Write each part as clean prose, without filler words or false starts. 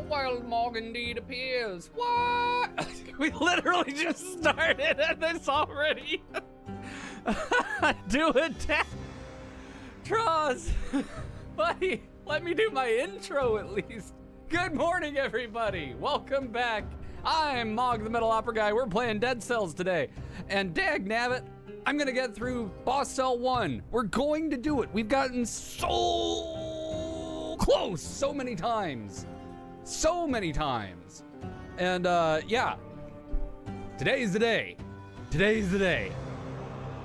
Wild Mog indeed appears. What? We literally just started at this already. Do it, Troz. Buddy, let me do my intro at least. Good morning, everybody. Welcome back. I'm Mog, the Metal Opera Guy. We're playing Dead Cells today. And dag nabbit, I'm gonna get through Boss Cell 1. We're going to do it. We've gotten so close so many times. So many times. And yeah, today's the day. Today's the day.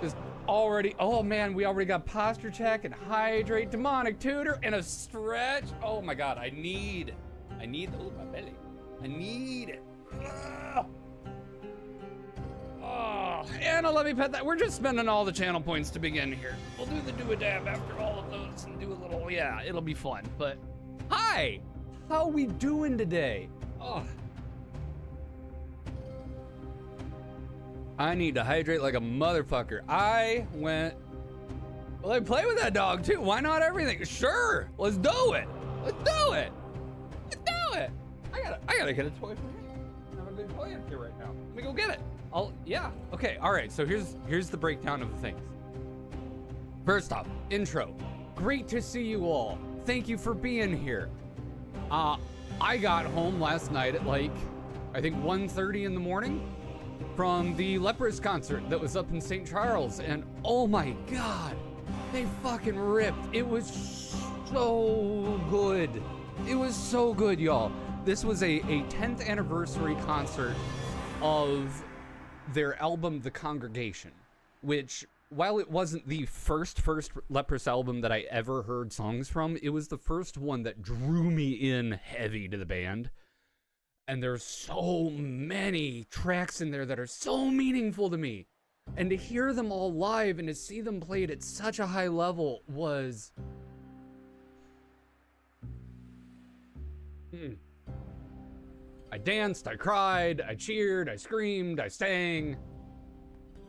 Just already, oh man, we already got posture check and hydrate, demonic tutor, and a stretch. Oh my God, I need, oh my belly. I need it. Oh, Anna, let me pet that. We're just spending all the channel points to begin here. We'll do the do-a-dab after all of those and do a little, yeah, it'll be fun. But hi. How we doing today? Oh. I need to hydrate like a motherfucker. I went, well, I play with that dog too. Why not everything? Sure, let's do it. Let's do it. Let's do it. I gotta get a toy from here. I have a good toy up here right now. Let me go get it. Yeah, okay, all right, so here's the breakdown of the things. First off, intro. Great to see you all. Thank you for being here. I got home last night at like, I think 1:30 in the morning from the Leprous concert that was up in St. Charles, and oh my God, they fucking ripped. It was so good. It was so good, y'all. This was a 10th anniversary concert of their album, The Congregation, which, while it wasn't the first Leprous album that I ever heard songs from, it was the first one that drew me in heavy to the band. And there's so many tracks in there that are so meaningful to me. And to hear them all live and to see them played at such a high level was... I danced, I cried, I cheered, I screamed, I sang.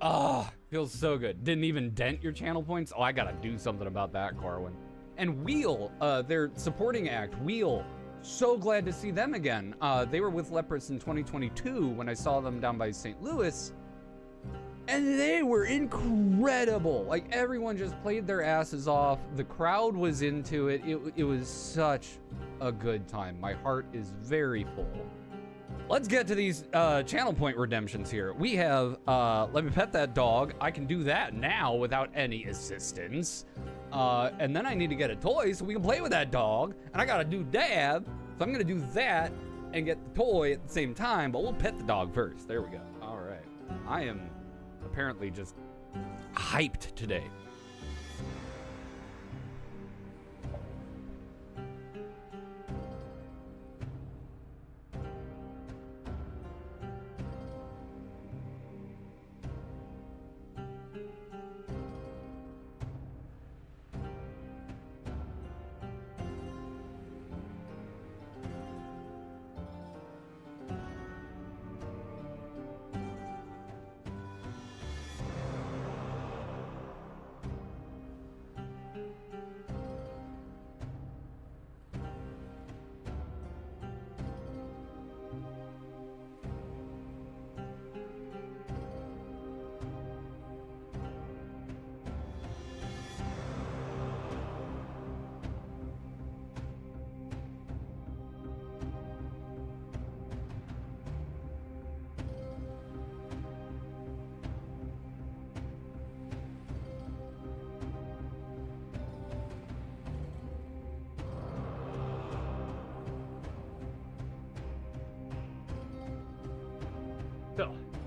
Ah, feels so good. Didn't even dent your channel points? Oh, I gotta do something about that, Corwin. And Wheel, their supporting act, Wheel, so glad to see them again. They were with Leprous in 2022 when I saw them down by St. Louis, and they were incredible. Like, everyone just played their asses off. The crowd was into it. It was such a good time. My heart is very full. Let's get to these channel point redemptions here. We have, let me pet that dog. I can do that now without any assistance. And then I need to get a toy so we can play with that dog. And I gotta do dab, so I'm gonna do that and get the toy at the same time, but we'll pet the dog first. There we go. All right. I am apparently just hyped today.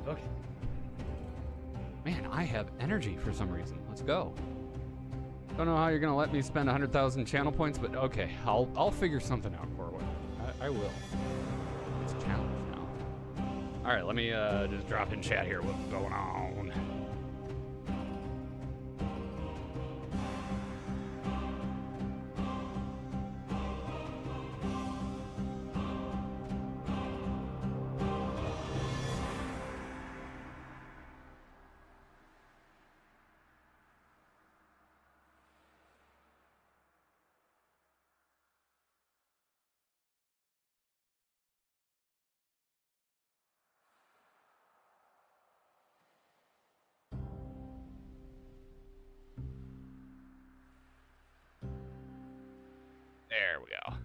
Okay. Man, I have energy for some reason. Let's go. Don't know how you're gonna let me spend 100,000 channel points, but okay, I'll figure something out, Corwin. I will. It's a challenge now. All right, let me just drop in chat here. What's going on? There we go.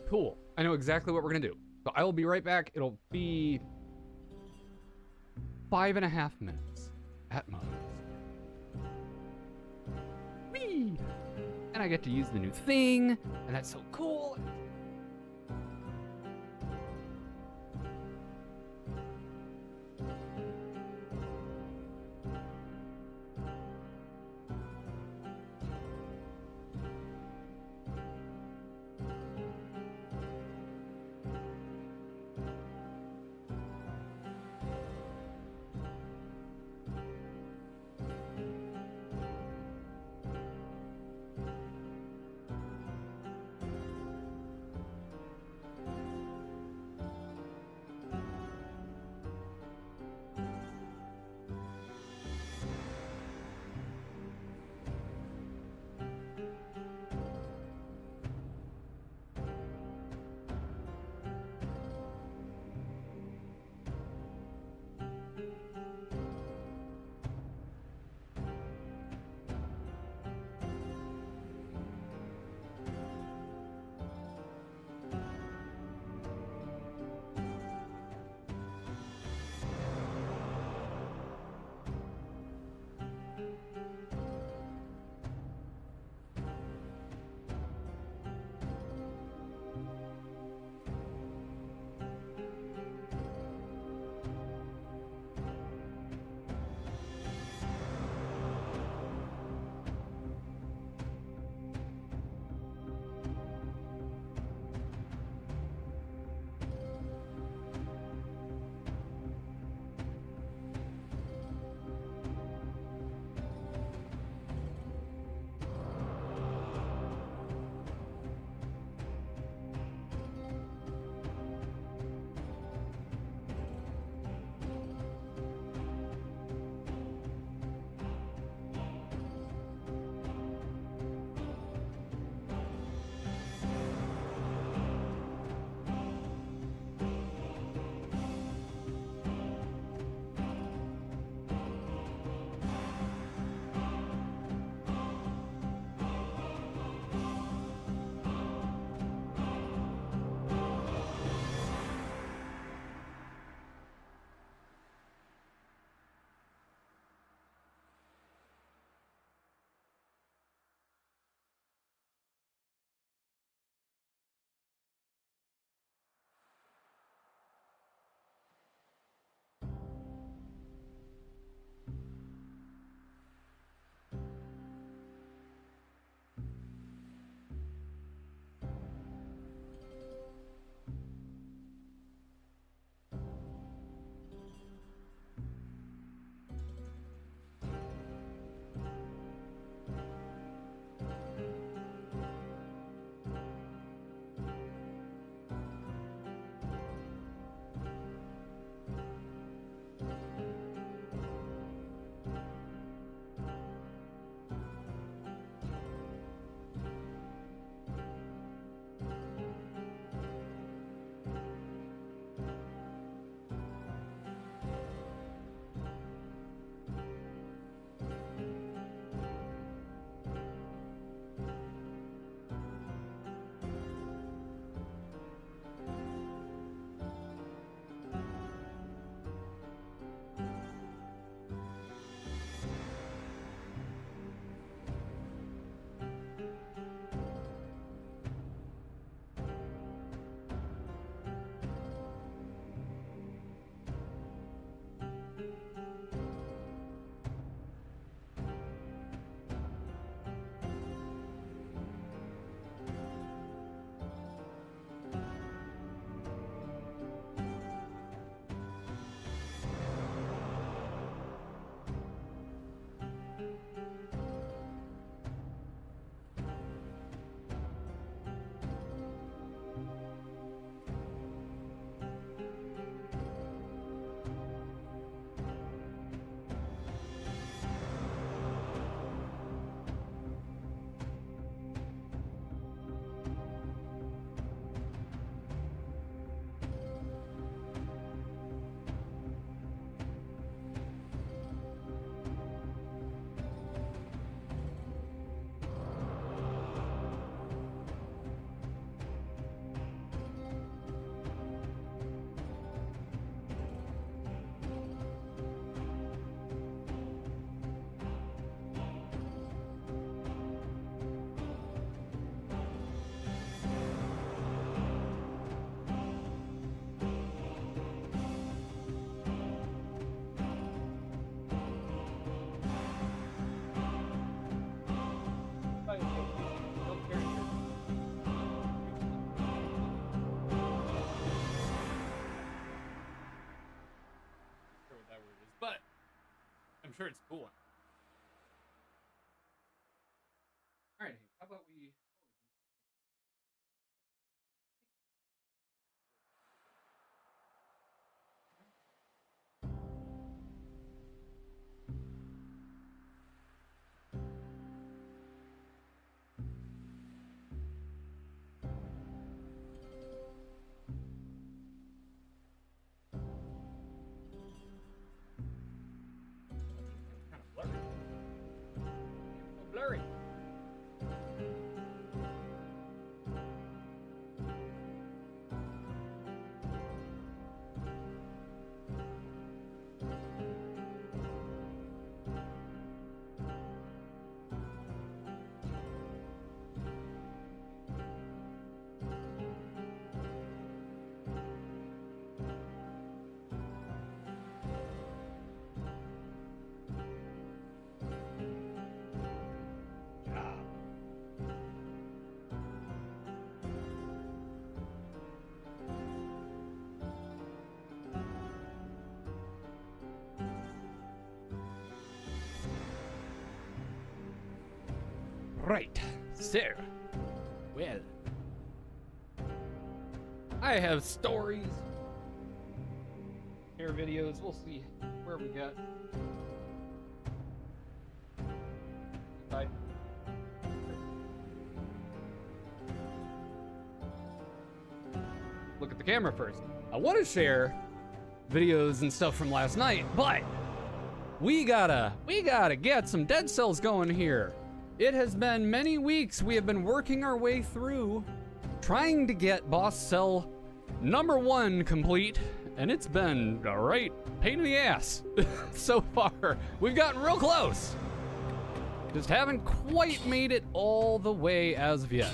Cool. I know exactly what we're gonna do. So I will be right back. It'll be 5.5 minutes at most. Whee! And I get to use the new thing, and that's so cool. sure it's cool. All right, how about we... Blurry. Right, so, well, I have stories, hair videos, we'll see where we get. Bye. Look at the camera first. I want to share videos and stuff from last night, but we gotta get some Dead Cells going here. It has been many weeks. We have been working our way through trying to get boss cell number 1 complete, and it's been a right pain in the ass so far. We've gotten real close. Just haven't quite made it all the way as of yet.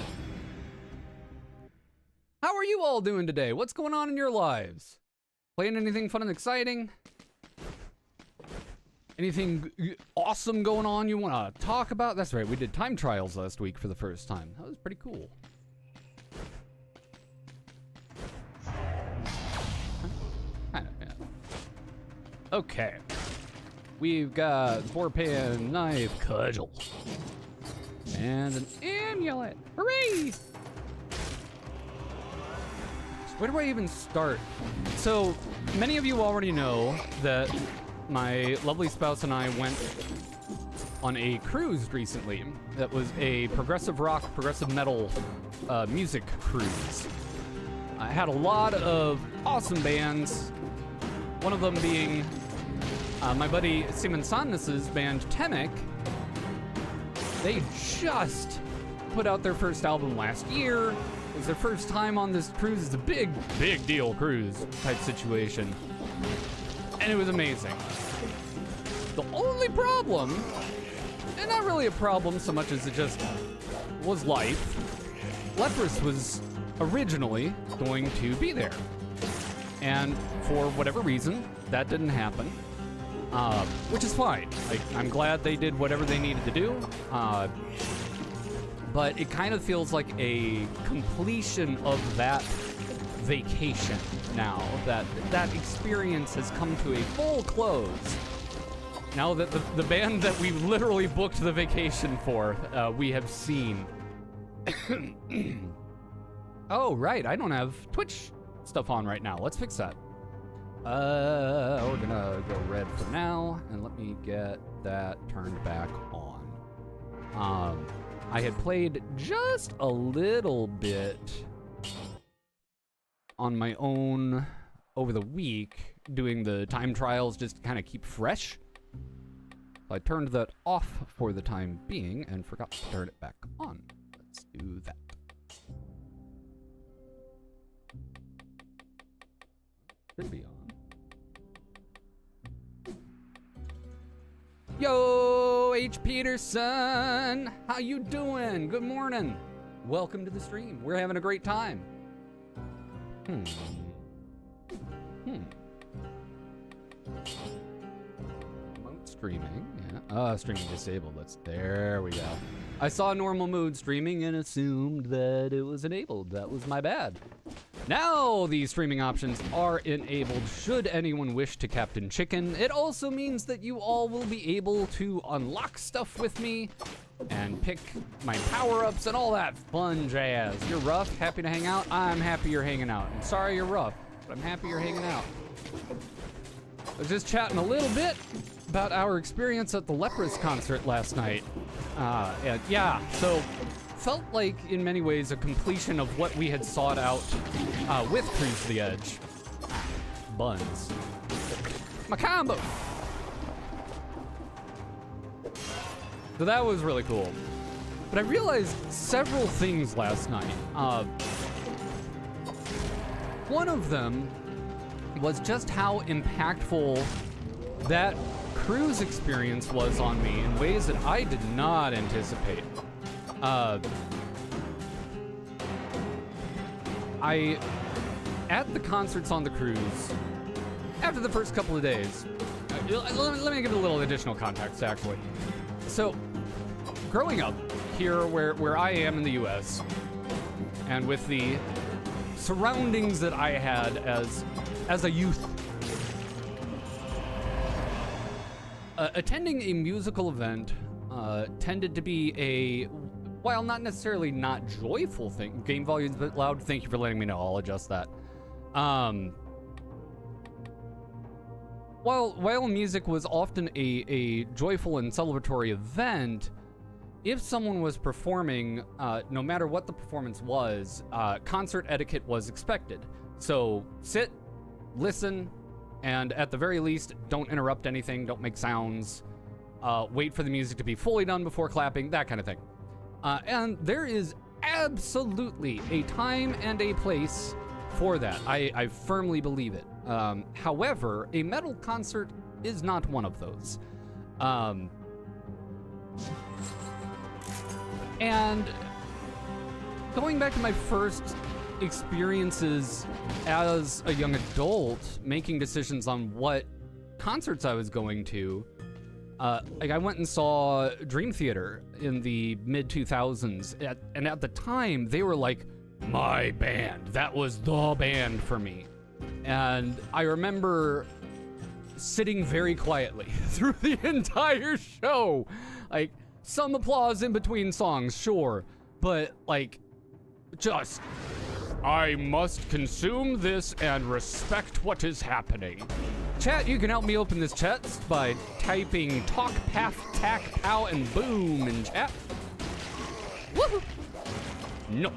How are you all doing today? What's going on in your lives? Playing anything fun and exciting? Anything awesome going on you want to talk about? That's right, we did time trials last week for the first time. That was pretty cool. Kinda, yeah. Okay. We've got 4-pan knife cudgel. And an amulet. Hooray! Where do I even start? So, many of you already know that my lovely spouse and I went on a cruise recently that was a progressive rock, progressive metal music cruise. I had a lot of awesome bands, one of them being my buddy Simon Sandnes' band Temek. They just put out their first album last year. It was their first time on this cruise. It's a big deal cruise type situation. And it was amazing. The only problem, and not really a problem so much as it just was life, Leprous was originally going to be there. And for whatever reason, that didn't happen, which is fine. Like, I'm glad they did whatever they needed to do, but it kind of feels like a completion of that vacation now, that experience has come to a full close. Now that the band that we literally booked the vacation for, we have seen. Oh, right, I don't have Twitch stuff on right now. Let's fix that. We're gonna go red for now, and let me get that turned back on. I had played just a little bit on my own over the week, doing the time trials just to kind of keep fresh. I turned that off for the time being and forgot to turn it back on. Let's do that. Should be on. Yo, H. Peterson, how you doing? Good morning. Welcome to the stream. We're having a great time. Remote streaming, yeah. Streaming disabled. There we go. I saw normal mode streaming and assumed that it was enabled. That was my bad. Now the streaming options are enabled should anyone wish to Captain Chicken. It also means that you all will be able to unlock stuff with me and pick my power-ups and all that fun jazz. You're rough, happy to hang out? I'm happy you're hanging out. I'm sorry you're rough, but I'm happy you're hanging out. I was just chatting a little bit about our experience at the Lepers concert last night. And yeah, so felt like in many ways a completion of what we had sought out with Cruise to the Edge. Buns. My combo! So that was really cool. But I realized several things last night. One of them was just how impactful that cruise experience was on me in ways that I did not anticipate. At the concerts on the cruise, after the first couple of days, let me give a little additional context, actually. So, growing up here where I am in the US, and with the surroundings that I had as a youth, attending a musical event tended to be a, while not necessarily not joyful thing. Game volume's a bit loud. Thank you for letting me know. I'll adjust that. While music was often a joyful and celebratory event, if someone was performing, no matter what the performance was, concert etiquette was expected. So sit, listen, and at the very least, don't interrupt anything, don't make sounds, wait for the music to be fully done before clapping, that kind of thing. And there is absolutely a time and a place for that. I firmly believe it. However, a metal concert is not one of those. And going back to my first experiences as a young adult, making decisions on what concerts I was going to, like I went and saw Dream Theater in the mid-2000s, and at the time, they were like my band. That was the band for me. And I remember sitting very quietly through the entire show. Like, some applause in between songs, sure, but like, just, I must consume this and respect what is happening. Chat, you can help me open this chat by typing talk, path, tack, pow, and boom in chat. Woohoo! No.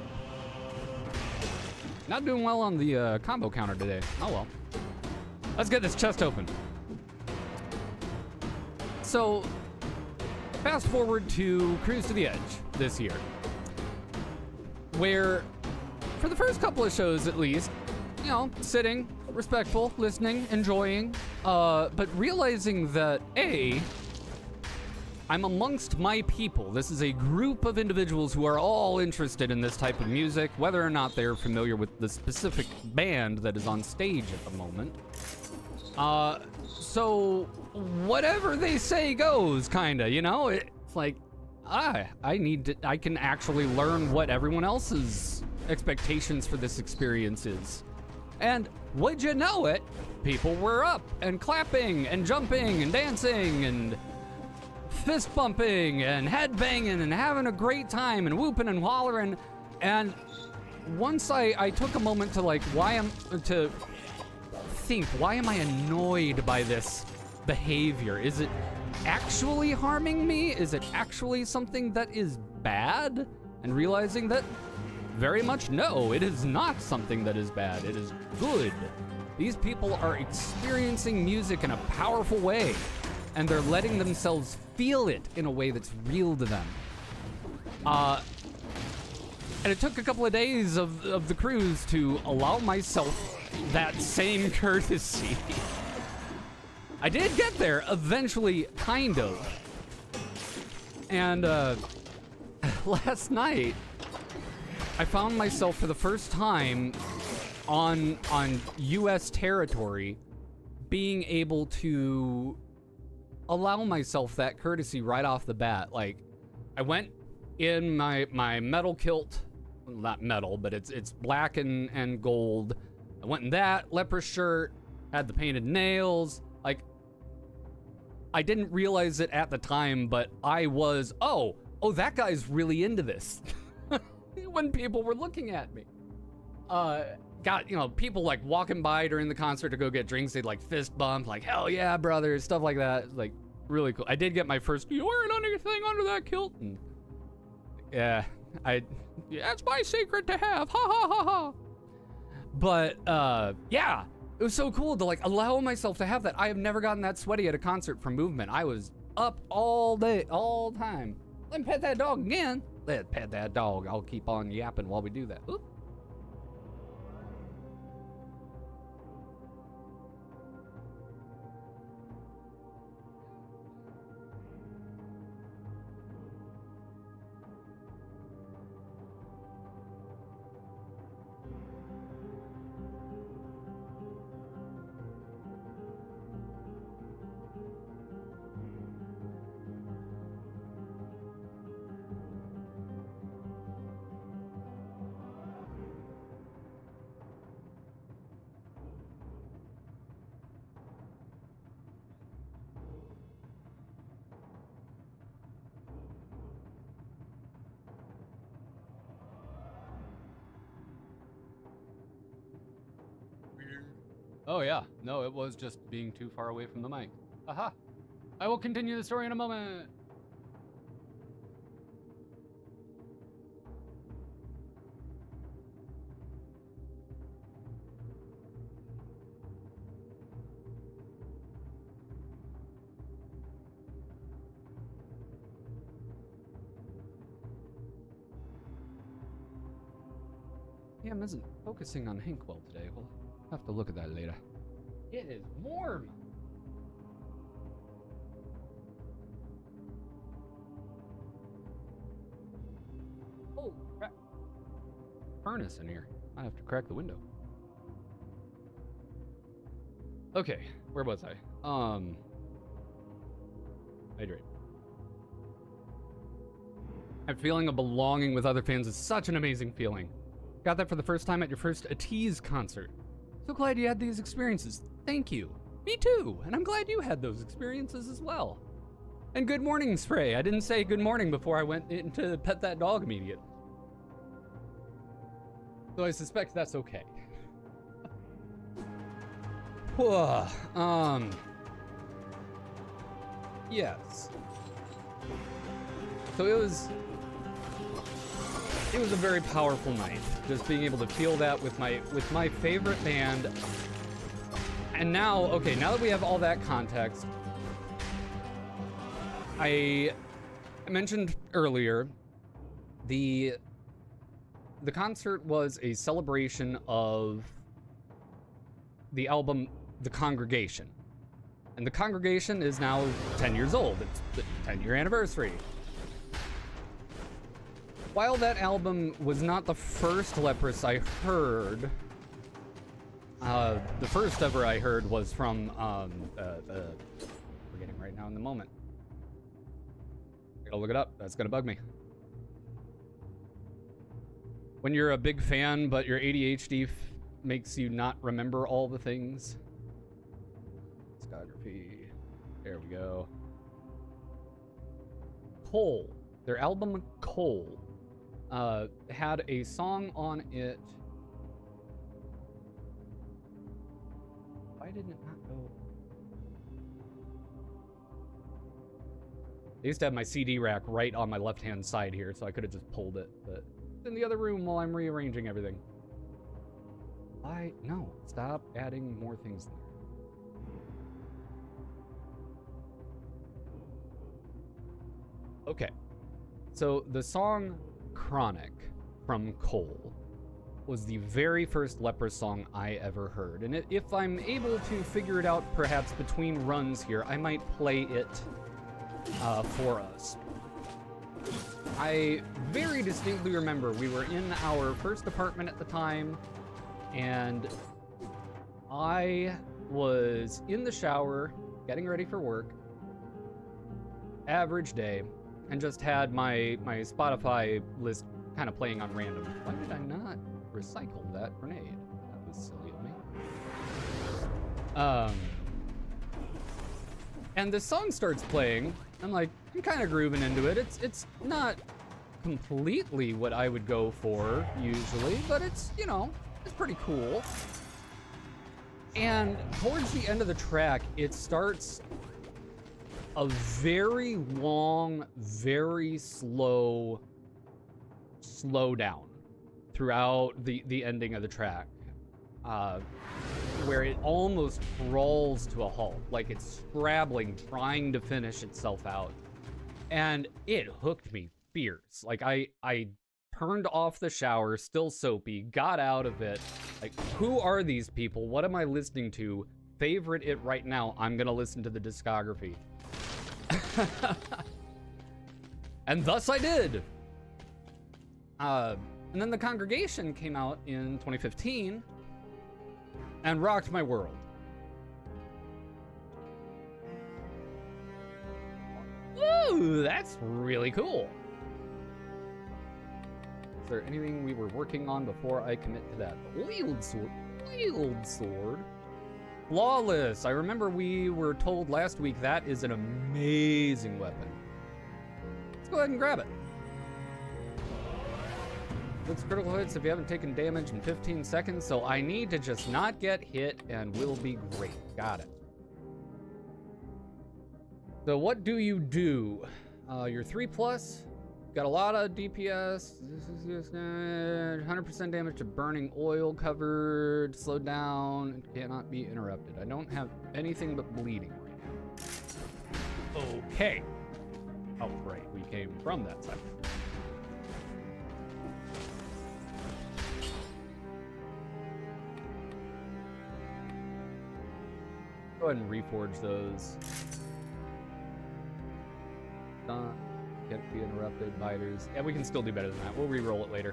Not doing well on the combo counter today. Oh well. Let's get this chest open. So, fast forward to Cruise to the Edge this year, where for the first couple of shows at least, you know, sitting, respectful, listening, enjoying, but realizing that I'm amongst my people. This is a group of individuals who are all interested in this type of music, whether or not they're familiar with the specific band that is on stage at the moment. So whatever they say goes, kinda, you know? It's like, I can actually learn what everyone else's expectations for this experience is. And would you know it, people were up and clapping and jumping and dancing and fist bumping and head banging and having a great time and whooping and hollering. And once I took a moment to like, why am I annoyed by this behavior? Is it actually harming me? Is it actually something that is bad? And realizing that very much no, it is not something that is bad. It is good. These people are experiencing music in a powerful way, and they're letting themselves feel it in a way that's real to them. And it took a couple of days of the cruise to allow myself that same courtesy. I did get there eventually, kind of. And last night, I found myself for the first time on US territory being able to allow myself that courtesy right off the bat. Like, I went in my metal kilt not metal, but it's black and gold. I went in that leper shirt, had the painted nails. Like, I didn't realize it at the time, but I was, oh, that guy's really into this. When people were looking at me. Got, you know, people like walking by during the concert to go get drinks. They'd like fist bump, like, hell yeah, brother, stuff like that. Like, really cool. I did get my first, you wearing anything under that kilt? And yeah, that's my secret to have. Ha ha ha ha. But, yeah, it was so cool to like allow myself to have that. I have never gotten that sweaty at a concert from movement. I was up all day, all the time. Let me pet that dog again. Let's pet that dog. I'll keep on yapping while we do that. Oop. Oh yeah, no, it was just being too far away from the mic. Aha! I will continue the story in a moment. Yeah, I isn't focusing on Hank well today. We'll have to look at that later. It is warm. Oh crap! Furnace in here. I have to crack the window. Okay, where was I? Hydrate. That feeling of belonging with other fans is such an amazing feeling. Got that for the first time at your first ATEEZ concert. So glad you had these experiences. Thank you. Me too. And I'm glad you had those experiences as well. And good morning, Spray. I didn't say good morning before I went in to pet that dog immediately. So I suspect that's okay. Yes. So it was a very powerful night. Just being able to feel that with my favorite band. And now, okay, now that we have all that context, I mentioned earlier, the concert was a celebration of the album The Congregation. And The Congregation is now 10 years old. It's the 10-year anniversary. While that album was not the first Leprous I heard, the first ever I heard was from, forgetting right now in the moment. I gotta look it up. That's gonna bug me. When you're a big fan, but your ADHD makes you not remember all the things. Discography. There we go. Coal. Their album Coal had a song on it. Why didn't it not go? I used to have my CD rack right on my left-hand side here, so I could have just pulled it, but it's in the other room while I'm rearranging everything. No, stop adding more things in there. Okay, so the song Chronic from Coal was the very first Leprous song I ever heard. And if I'm able to figure it out perhaps between runs here, I might play it for us. I very distinctly remember we were in our first apartment at the time, and I was in the shower getting ready for work, average day, and just had my Spotify list kind of playing on random. Why did I not recycle that grenade? That was silly of me. And this song starts playing. I'm like, I'm kind of grooving into it. It's not completely what I would go for usually, but it's, you know, it's pretty cool. And towards the end of the track, it starts a very long, very slow down throughout the ending of the track, where it almost crawls to a halt, like it's scrabbling, trying to finish itself out. And it hooked me fierce. Like I turned off the shower, still soapy, got out of it. Like, who are these people? What am I listening to? Favorite it right now. I'm gonna listen to the discography. And thus I did. And then The Congregation came out in 2015 and rocked my world. Ooh, that's really cool. Is there anything we were working on before I commit to that? Wield sword. Wield sword. Flawless. I remember we were told last week that is an amazing weapon. Let's go ahead and grab it. It's critical hits if you haven't taken damage in 15 seconds, so I need to just not get hit and we'll be great. Got it. So what do? You're 3+. Got a lot of DPS. This is just 100% damage to burning oil covered. Slowed down. It cannot be interrupted. I don't have anything but bleeding right now. Okay. Oh, right. We came from that side. Go ahead and reforge those. Can't be interrupted, biters. Yeah, we can still do better than that. We'll re-roll it later.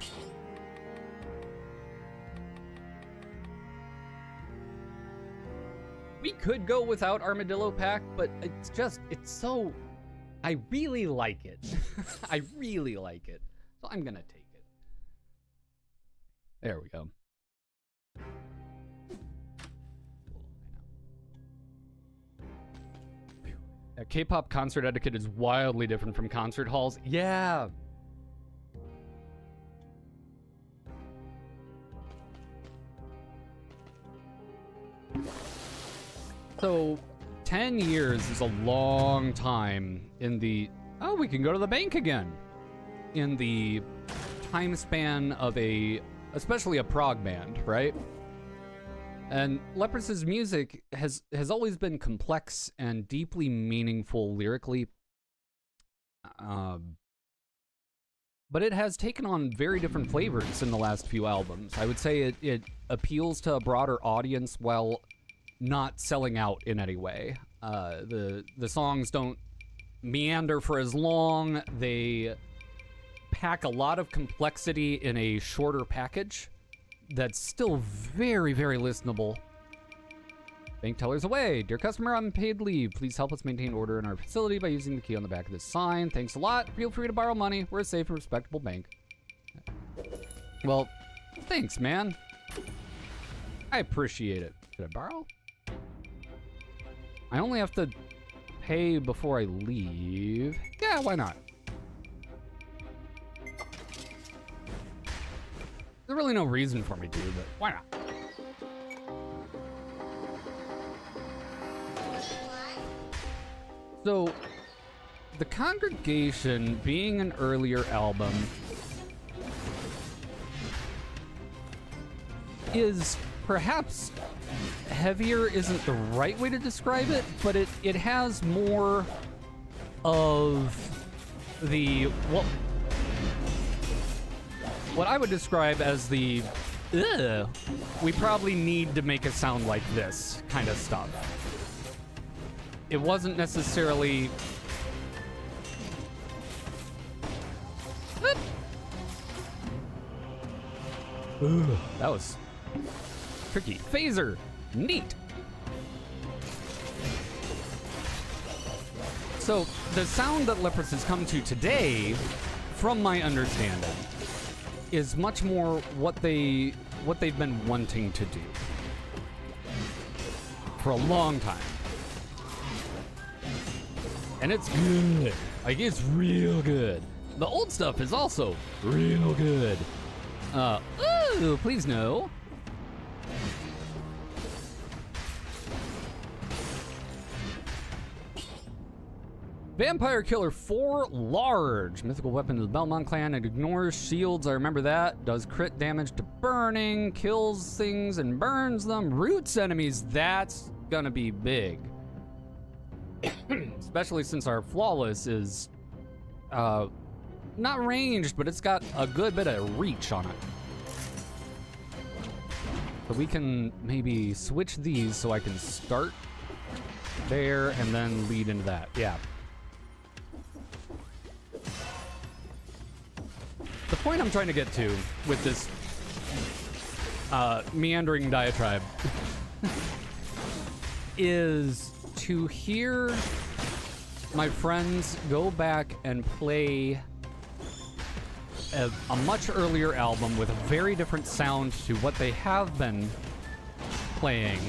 We could go without Armadillo Pack, but it's so... I really like it. I really like it. So I'm gonna take it. There we go. K-pop concert etiquette is wildly different from concert halls. Yeah. So 10 years is a long time in the... Oh, we can go to the bank again. In the time span of especially a prog band, right? And Leprous' music has always been complex and deeply meaningful lyrically. But it has taken on very different flavors in the last few albums. I would say it appeals to a broader audience while not selling out in any way. The songs don't meander for as long. They pack a lot of complexity in a shorter package that's still very, very listenable. Bank tellers away. Dear customer on paid leave, please help us maintain order in our facility by using the key on the back of this sign. Thanks a lot. Feel free to borrow money. We're a safe and respectable bank. Well, thanks, man. I appreciate it. Should I borrow? I only have to pay before I leave. Yeah, why not? There's really no reason for me to, but why not? So, The Congregation, being an earlier album, is perhaps heavier isn't the right way to describe it, but it has more of the... What I would describe as the, we probably need to make a sound like this kind of stuff. It wasn't necessarily... That was tricky. Phaser, neat. So the sound that Leprous has come to today, from my understanding, is much more what they've been wanting to do for a long time. And it's good. Like, it's real good. The old stuff is also real good. Ooh, please no. Vampire Killer 4 Large. Mythical weapon of the Belmont clan. It ignores shields. I remember that. Does crit damage to burning. Kills things and burns them. Roots enemies. That's gonna be big. Especially since our Flawless is not ranged, but it's got a good bit of reach on it. So we can maybe switch these so I can start there and then lead into that. Yeah. The point I'm trying to get to with this meandering diatribe is to hear my friends go back and play a much earlier album with a very different sound to what they have been playing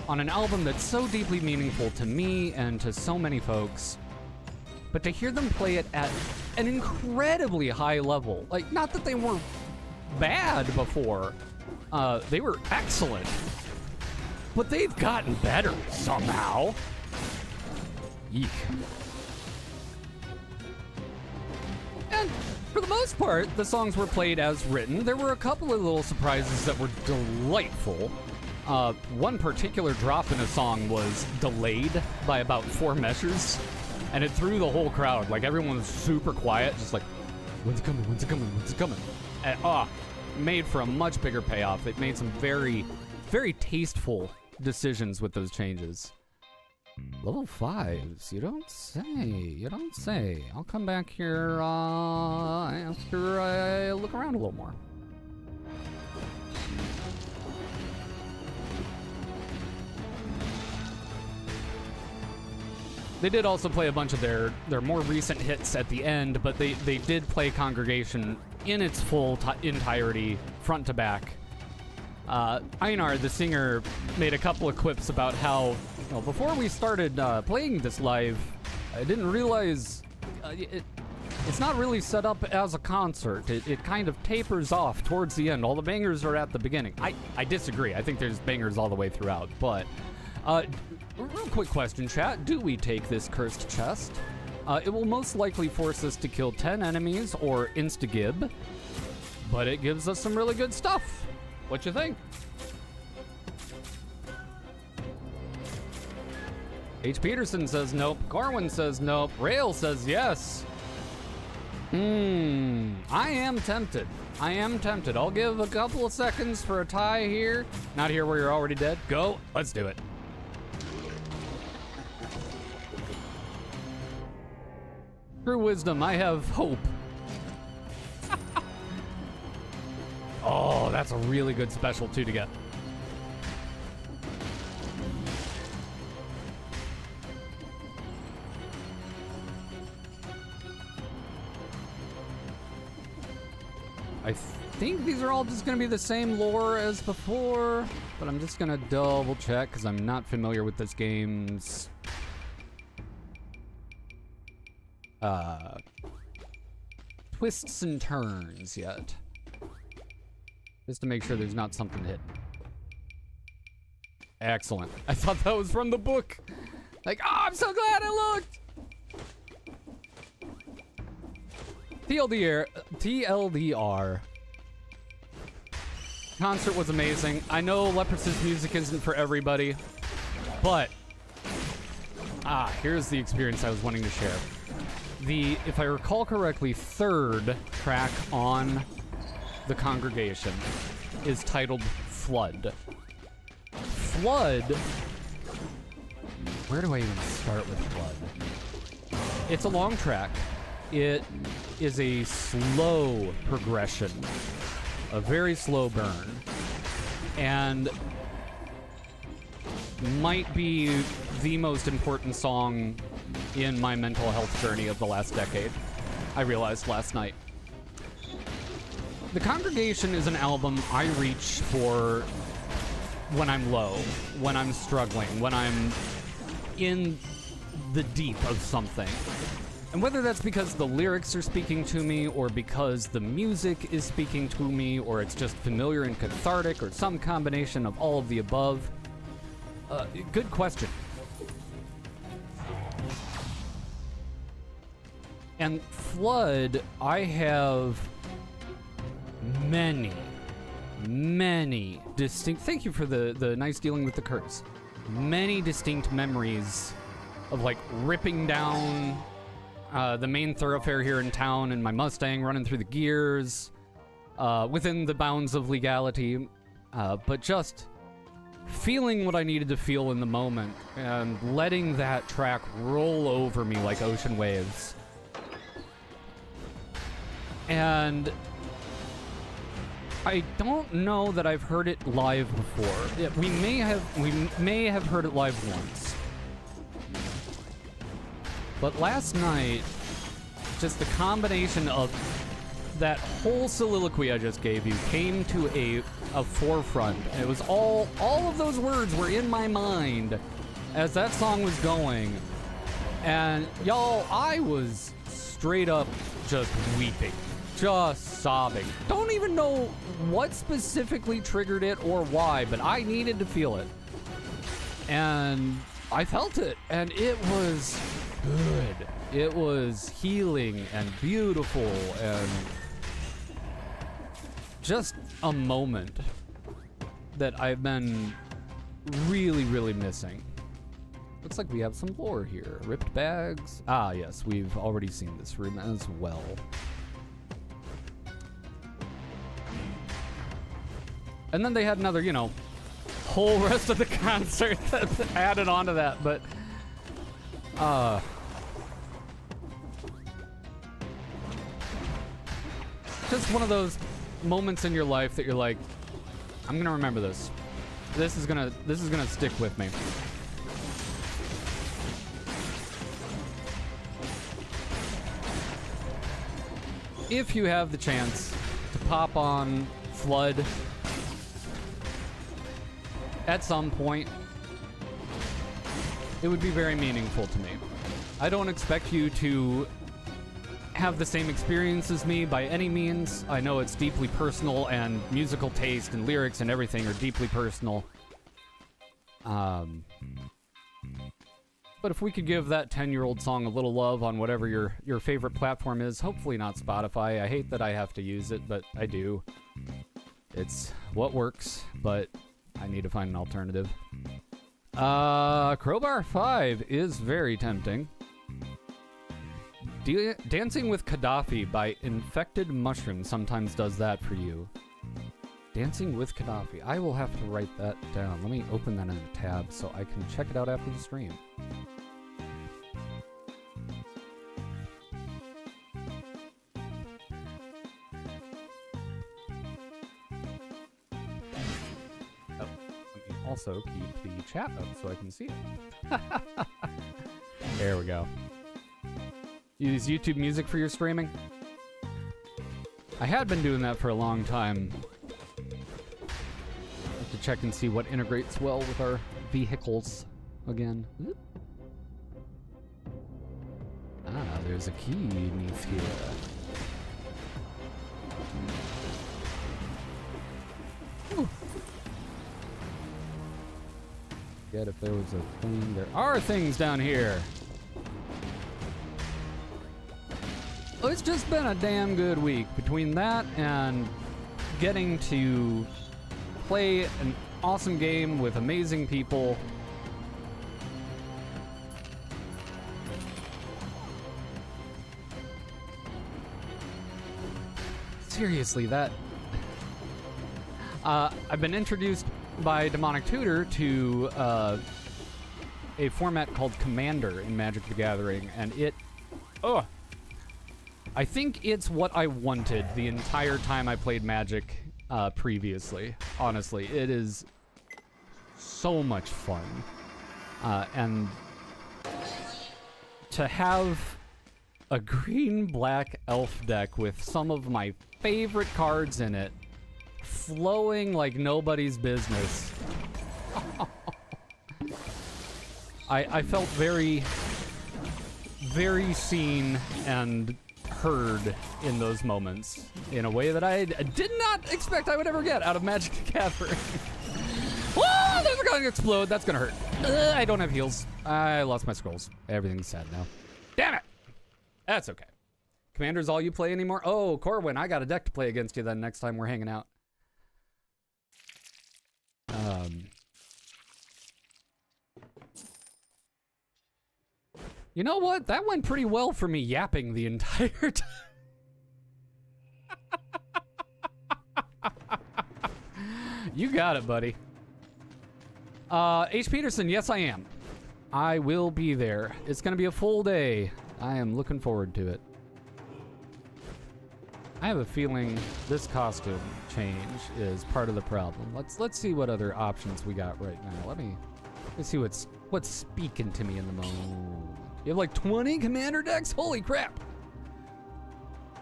on an album that's so deeply meaningful to me and to so many folks. But to hear them play it at an incredibly high level, like, not that they were bad before, they were excellent, but they've gotten better somehow. Eek. And for the most part, the songs were played as written. There were a couple of little surprises that were delightful. One particular drop in a song was delayed by about 4 measures. And it threw the whole crowd. Like, everyone was super quiet, just like, when's it coming, when's it coming, when's it coming? And, made for a much bigger payoff. It made some very, very tasteful decisions with those changes. Level 5s, you don't say, you don't say. I'll come back here, after I look around a little more. They did also play a bunch of their more recent hits at the end, but they did play Congregation in its full entirety, front to back. Einar, the singer, made a couple of quips about how, well, before we started playing this live, I didn't realize it's not really set up as a concert. It kind of tapers off towards the end. All the bangers are at the beginning. I disagree. I think there's bangers all the way throughout, but... real quick question, chat. Do we take this cursed chest? It will most likely force us to kill 10 enemies or insta-gib, but it gives us some really good stuff. What you think? H. Peterson says nope. Corwin says nope. Rail says yes. I am tempted. I am tempted. I'll give a couple of seconds for a tie here. Not here where you're already dead. Go. Let's do it. True wisdom, I have hope. Oh, that's a really good special too to get. I think these are all just gonna be the same lore as before, but I'm just gonna double check because I'm not familiar with this game's twists and turns yet. Just to make sure there's not something hidden. Excellent. I thought that was from the book. Like, oh, I'm so glad I looked. TLDR. Concert was amazing. I know Leprous' music isn't for everybody, but here's the experience I was wanting to share. If I recall correctly, 3rd track on the Congregation is titled Flood. Flood, where do I even start with Flood? It's a long track. It is a slow progression, a very slow burn, and might be the most important song in my mental health journey of the last decade. I realized last night. The Congregation is an album I reach for when I'm low, when I'm struggling, when I'm in the deep of something. And whether that's because the lyrics are speaking to me, or because the music is speaking to me, or it's just familiar and cathartic, or some combination of all of the above, good question. And Flood, I have many distinct, thank you for the nice dealing with the curse, many distinct memories of like ripping down the main thoroughfare here in town in my Mustang, running through the gears within the bounds of legality, but just feeling what I needed to feel in the moment and letting that track roll over me like ocean waves. And I don't know that I've heard it live before. Yeah, we may have heard it live once. But last night, just the combination of that whole soliloquy I just gave you came to a forefront. And it was all of those words were in my mind as that song was going. And y'all, I was straight up just weeping. Just sobbing. Don't even know what specifically triggered it or why, but I needed to feel it. And I felt it, and it was good. It was healing and beautiful and just a moment that I've been really missing. Looks like we have some lore here. Ripped bags. Ah, yes, we've already seen this room as well. And then they had another, you know, whole rest of the concert that added on to that, but just one of those moments in your life that you're like, I'm gonna remember this. This is gonna stick with me. If you have the chance to pop on Flood at some point, it would be very meaningful to me. I don't expect you to have the same experience as me by any means. I know it's deeply personal, and musical taste and lyrics and everything are deeply personal. But if we could give that 10-year-old song a little love on whatever your favorite platform is, hopefully not Spotify. I hate that I have to use it, but I do. It's what works, but I need to find an alternative. Crowbar 5 is very tempting. Dancing with Gaddafi by Infected Mushroom sometimes does that for you. Dancing with Gaddafi. I will have to write that down. Let me open that in a tab so I can check it out after the stream. Also keep the chat up so I can see it. There we go. You use YouTube Music for your streaming? I had been doing that for a long time. Have to check and see what integrates well with our vehicles again. Ah, there's a key beneath here. Ooh. Forget if there was a thing. There are things down here. Well, it's just been a damn good week. Between that and getting to play an awesome game with amazing people. Seriously, that... I've been introduced by Demonic Tutor to a format called Commander in Magic the Gathering, and it... I think it's what I wanted the entire time I played Magic previously. Honestly, it is so much fun. And to have a green-black elf deck with some of my favorite cards in it, flowing like nobody's business. I felt very, very seen and heard in those moments in a way that I did not expect I would ever get out of Magic the Gathering. Oh, those are going to explode. That's going to hurt. I don't have heals. I lost my scrolls. Everything's sad now. Damn it. That's okay. Commander's all you play anymore? Oh, Corwin, I got a deck to play against you then next time we're hanging out. You know what? That went pretty well for me yapping the entire time. You got it, buddy. H. Peterson, yes, I am. I will be there. It's going to be a full day. I am looking forward to it. I have a feeling this costume change is part of the problem. Let's see what other options we got right now. Let's see what's speaking to me in the moment. You have like 20 commander decks? Holy crap.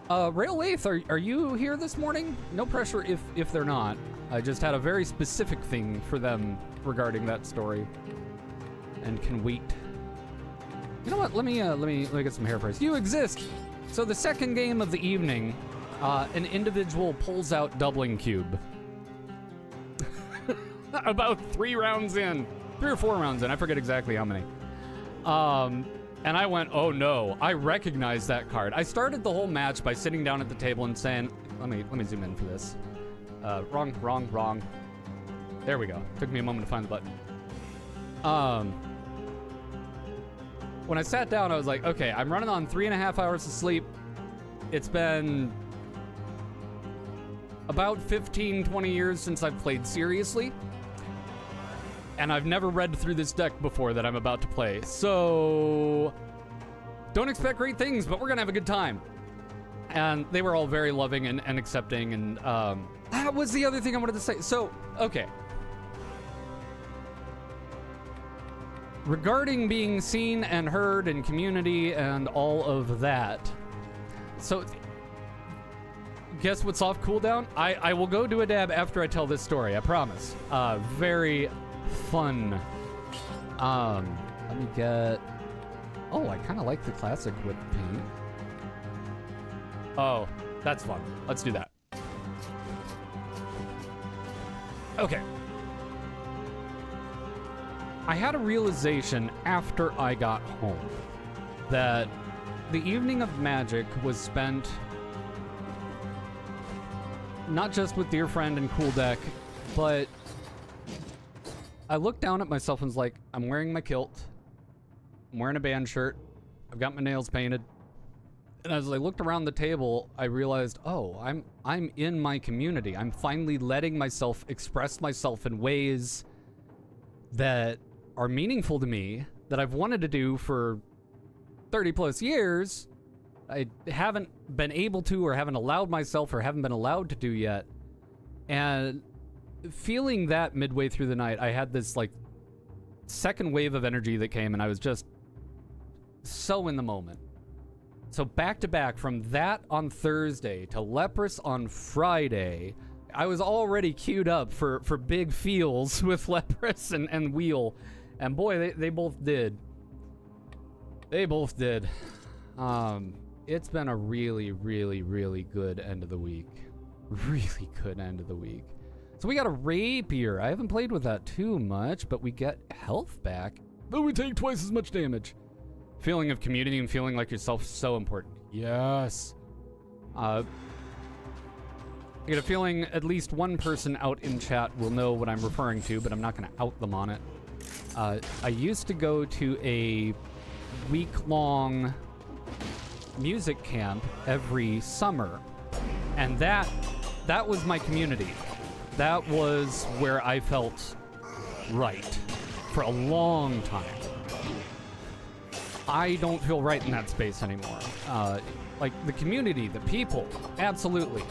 Rail Eighth, are you here this morning? No pressure if they're not. I just had a very specific thing for them regarding that story, and can wait. You know what? Let me get some hair first. You exist. So the second game of the evening, an individual pulls out doubling cube. About 3 rounds in, 3 or 4 rounds in. I forget exactly how many. And I went, oh no, I recognize that card. I started the whole match by sitting down at the table and saying, let me zoom in for this. Wrong. There we go. Took me a moment to find the button. When I sat down, I was like, okay, I'm running on 3.5 hours of sleep. It's been about 15, 20 years since I've played seriously. And I've never read through this deck before that I'm about to play. So don't expect great things, but we're gonna have a good time. And they were all very loving and accepting. And that was the other thing I wanted to say. So, okay. Regarding being seen and heard in community and all of that. So, guess what's off cooldown? I will go do a dab after I tell this story, I promise. Very fun. Let me get... Oh, I kind of like the classic whip paint. Oh, that's fun. Let's do that. Okay. I had a realization after I got home that the evening of Magic was spent not just with Dear Friend and Cool Deck, but I looked down at myself and was like, I'm wearing my kilt. I'm wearing a band shirt. I've got my nails painted. And as I looked around the table, I realized, oh, I'm in my community. I'm finally letting myself express myself in ways that are meaningful to me, that I've wanted to do for 30 plus years. I haven't been able to, or haven't allowed myself, or haven't been allowed to do yet. And feeling that midway through the night, I had this like second wave of energy that came, and I was just so in the moment. So back to back, from that on Thursday to Leprous on Friday, I was already queued up for big feels with Leprous and Wheel. And boy, they both did. They both did. It's been a really, really, really good end of the week. Really good end of the week. So we got a Rapier. I haven't played with that too much, but we get health back. But we take twice as much damage. Feeling of community and feeling like yourself is so important. Yes. I get a feeling at least one person out in chat will know what I'm referring to, but I'm not going to out them on it. I used to go to a week-long music camp every summer, and that was my community. That was where I felt right for a long time. I don't feel right in that space anymore. Like the community, the people, absolutely.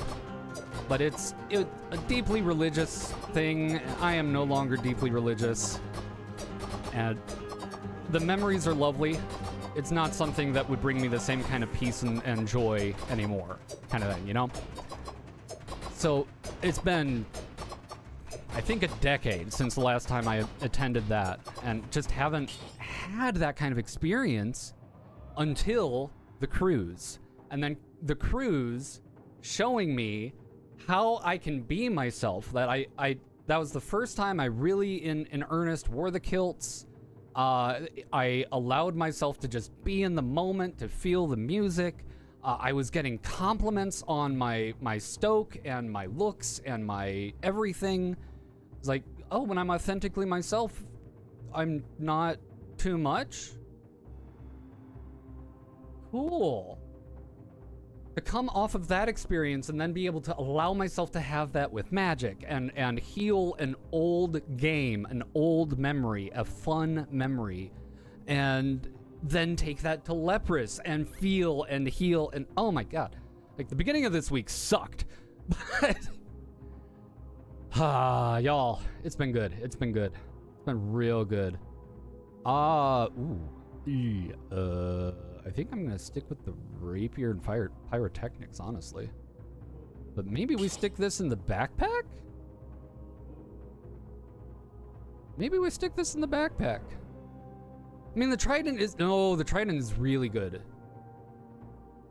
But it's a deeply religious thing. I am no longer deeply religious. And the memories are lovely. it's not something that would bring me the same kind of peace and joy anymore, kind of thing, you know? So it's been, I think, a decade since the last time I attended that, and just haven't had that kind of experience until the cruise. And then the cruise showing me how I can be myself, that that was the first time I really in earnest wore the kilts. I allowed myself to just be in the moment, to feel the music. I was getting compliments on my stoke and my looks and my everything. It's like, oh, when I'm authentically myself, I'm not too much. Cool. To come off of that experience and then be able to allow myself to have that with magic and heal an old game, an old memory, a fun memory, and then take that to leprous and feel and heal. And oh my god, like the beginning of this week sucked, but y'all, it's been good. It's been good. It's been real good. I think I'm gonna stick with the rapier and pyrotechnics, honestly. But maybe we stick this in the backpack? Maybe we stick this in the backpack. I mean, the trident is, no, the trident is really good.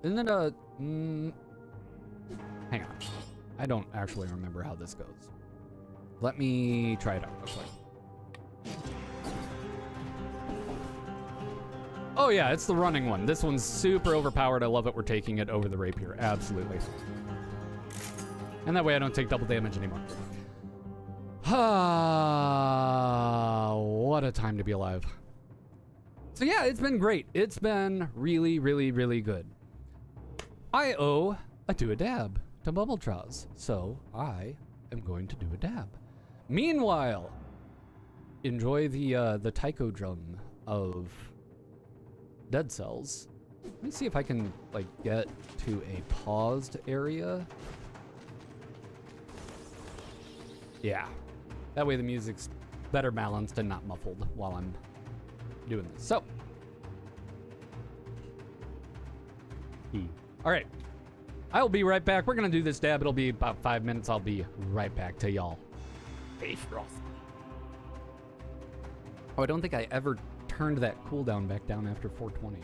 Isn't it a, hang on. I don't actually remember how this goes. Let me try it out real quick. Oh yeah, it's the running one. This one's super overpowered. I love it. We're taking it over the rapier. Absolutely. And that way I don't take double damage anymore. What a time to be alive. So yeah, it's been great. It's been really, really, really good. I owe a do-a-dab to Bubble Traws, so I am going to do a dab. Meanwhile, enjoy the taiko drum of Dead Cells. Let me see if I can like get to a paused area. Yeah, that way the music's better balanced and not muffled while I'm doing this. So, all right, I will be right back. We're gonna do this dab. It'll be about 5 minutes. I'll be right back to y'all. Hey, Frost. Oh, I don't think I ever turned that cooldown back down after 420.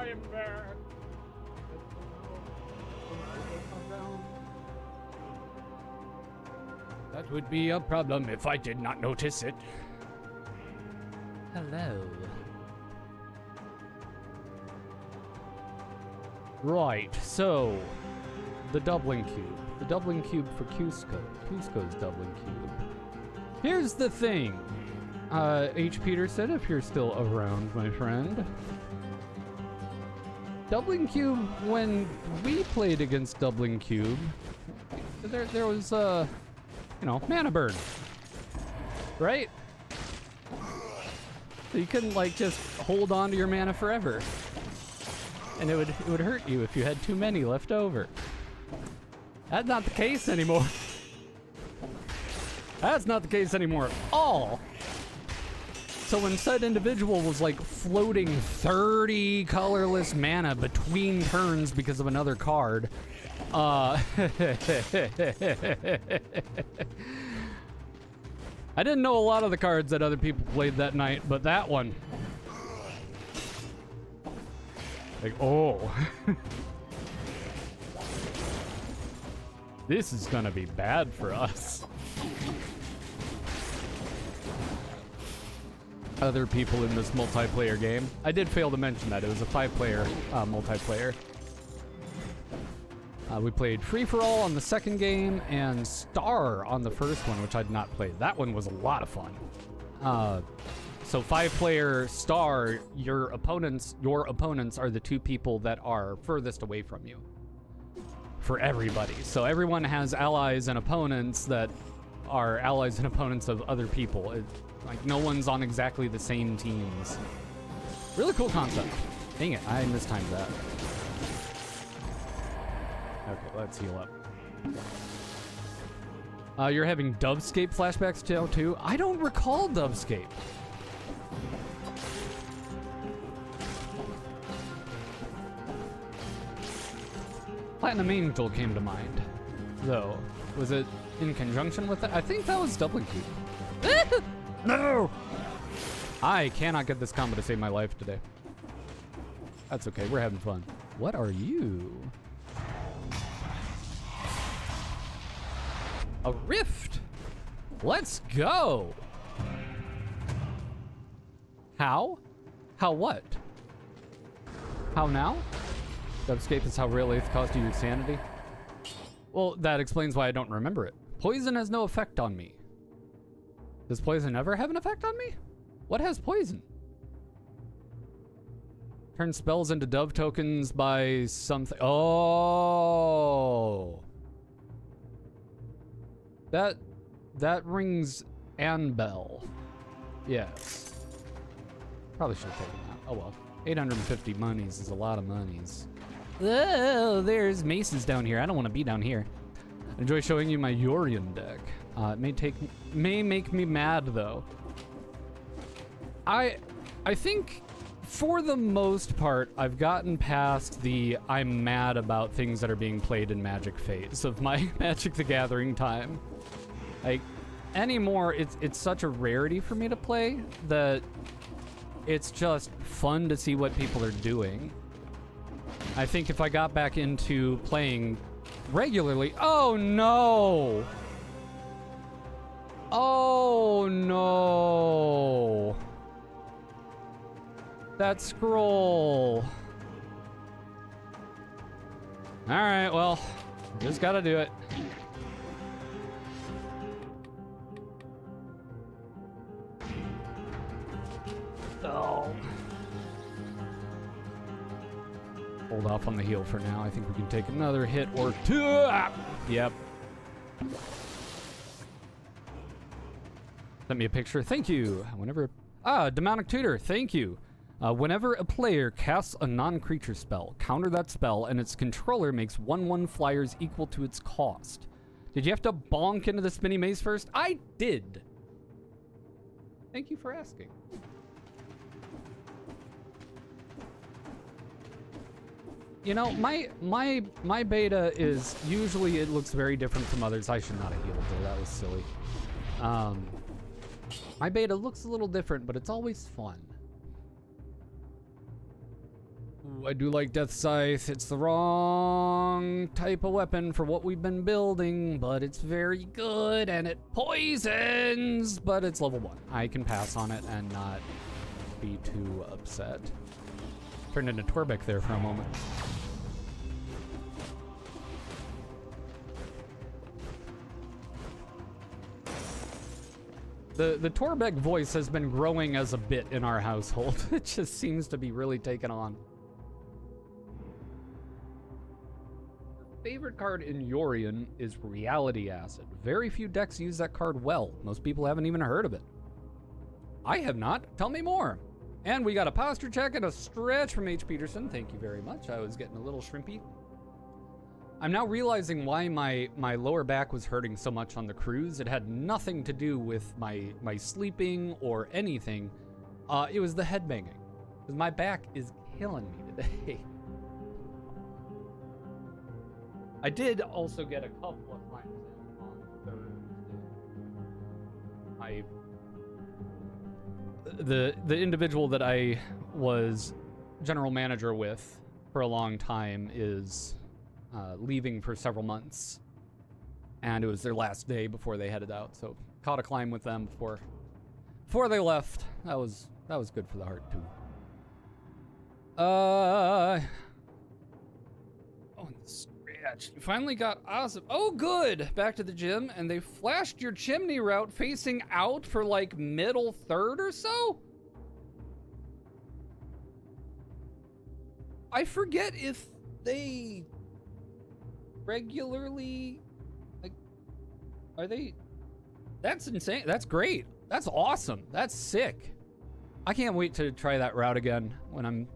I am back. That would be a problem if I did not notice it. Hello. Right, so the doubling cube. The doubling cube for Cusco. Cusco's doubling cube. Here's the thing. H. Peterson, if you're still around, my friend. Doubling cube, when we played against doubling cube, there was, you know, mana burn. Right? So you couldn't, like, just hold on to your mana forever. And it would hurt you if you had too many left over. That's not the case anymore. That's not the case anymore at all. So when said individual was like floating 30 colorless mana between turns because of another card, I didn't know a lot of the cards that other people played that night, but that one. Like, oh. This is gonna be bad for us. Other people in this multiplayer game. I did fail to mention that. It was a 5-player multiplayer. We played Free-For-All on the second game and Star on the first one, which I'd not played. That one was a lot of fun. So 5-player Star, your opponents are the two people that are furthest away from you. For everybody. So everyone has allies and opponents that are allies and opponents of other people. Like, no one's on exactly the same teams. Really cool concept. Dang it, I mistimed that. Okay, let's heal up. You're having Dubscape flashbacks too? I don't recall Dubscape. Platinum Angel came to mind, though. Was it in conjunction with it? I think that was doubling cube. No! I cannot get this combo to save my life today. That's okay, we're having fun. What are you? A rift! Let's go! How? How what? How now? Dubscape is how real Aether cost you your sanity? Well, that explains why I don't remember it. Poison has no effect on me. Does poison ever have an effect on me? What has poison? Turn spells into dove tokens by something. Oh. That rings Anbell. Yes. Probably should have taken that. Oh well. 850 monies is a lot of monies. Oh, there's maces down here. I don't want to be down here. I enjoy showing you my Yorion deck. It may make me mad though. I think for the most part I've gotten past the I'm mad about things that are being played in Magic phase of my Magic the Gathering time. Like anymore, it's such a rarity for me to play that it's just fun to see what people are doing. I think if I got back into playing regularly, oh no! Oh no! That scroll. Alright, well, just gotta do it. Oh. Hold off on the heal for now. I think we can take another hit or two. Yep. Send me a picture. Thank you. Whenever... Demonic Tutor. Thank you. Whenever a player casts a non-creature spell, counter that spell, and its controller makes 1/1 flyers equal to its cost. Did you have to bonk into the spinny maze first? I did. Thank you for asking. You know, my beta is usually it looks very different from others. I should not have healed though. That was silly. My beta looks a little different, but it's always fun. Ooh, I do like Death Scythe. It's the wrong type of weapon for what we've been building, but it's very good and it poisons, but it's level 1. I can pass on it and not be too upset. Turned into Torbeck there for a moment. The Torbeck voice has been growing as a bit in our household. It just seems to be really taken on. Favorite card in Yorion is Reality Acid. Very few decks use that card well. Most people haven't even heard of it. I have not. Tell me more. And we got a posture check and a stretch from H. Peterson. Thank you very much. I was getting a little shrimpy. I'm now realizing why my lower back was hurting so much on the cruise. It had nothing to do with my sleeping or anything. It was the head banging. Because my back is killing me today. I did also get a couple of clients in on Thursday. The individual that I was general manager with for a long time is leaving for several months, and it was their last day before they headed out. So caught a climb with them before they left. That was good for the heart too. Oh, the scratch! You finally got awesome. Oh, good. Back to the gym, and they flashed your chimney route facing out for like middle third or so. I forget if they regularly, like, are they? That's insane. That's great. That's awesome. That's sick. I can't wait to try that route again when I'm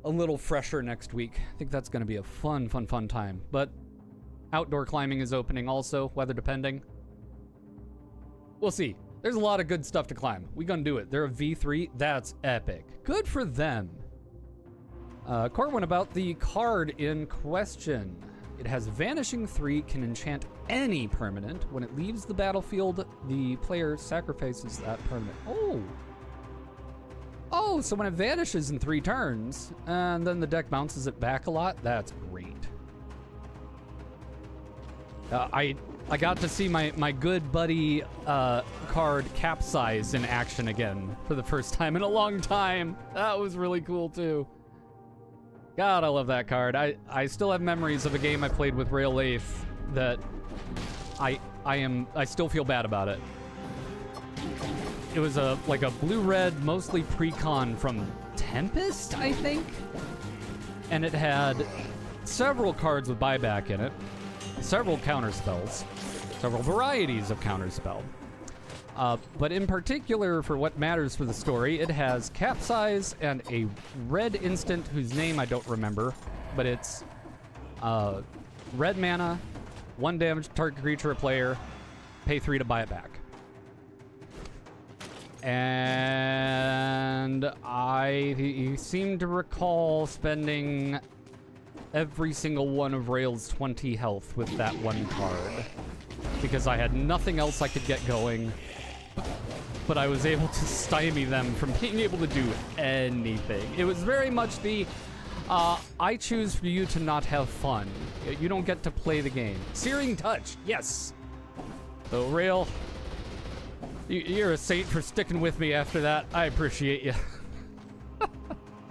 a little fresher next week. I think that's going to be a fun time. But outdoor climbing is opening also, weather depending. We'll see. There's a lot of good stuff to climb. We gonna do it. They're a V3. That's epic. Good for them. Corwin, about the card in question. It has Vanishing 3, can enchant any permanent. When it leaves the battlefield, the player sacrifices that permanent. Oh, so when it vanishes in 3 turns, and then the deck bounces it back a lot, that's great. I got to see my good buddy card Capsize in action again for the first time in a long time. That was really cool too. God, I love that card. I still have memories of a game I played with Rail Laith that I still feel bad about it. It was like a blue-red, mostly pre-con from Tempest, I think? And it had several cards with buyback in it, several counterspells, several varieties of counterspell. But in particular, for what matters for the story, it has Capsize and a red instant whose name I don't remember, but it's red mana, 1 damage target creature or player, pay 3 to buy it back. And I seem to recall spending every single one of Rail's 20 health with that one card because I had nothing else I could get going. But I was able to stymie them from being able to do anything. It was very much the, I choose for you to not have fun. You don't get to play the game. Searing Touch, yes. So, Rail, you're a saint for sticking with me after that. I appreciate you.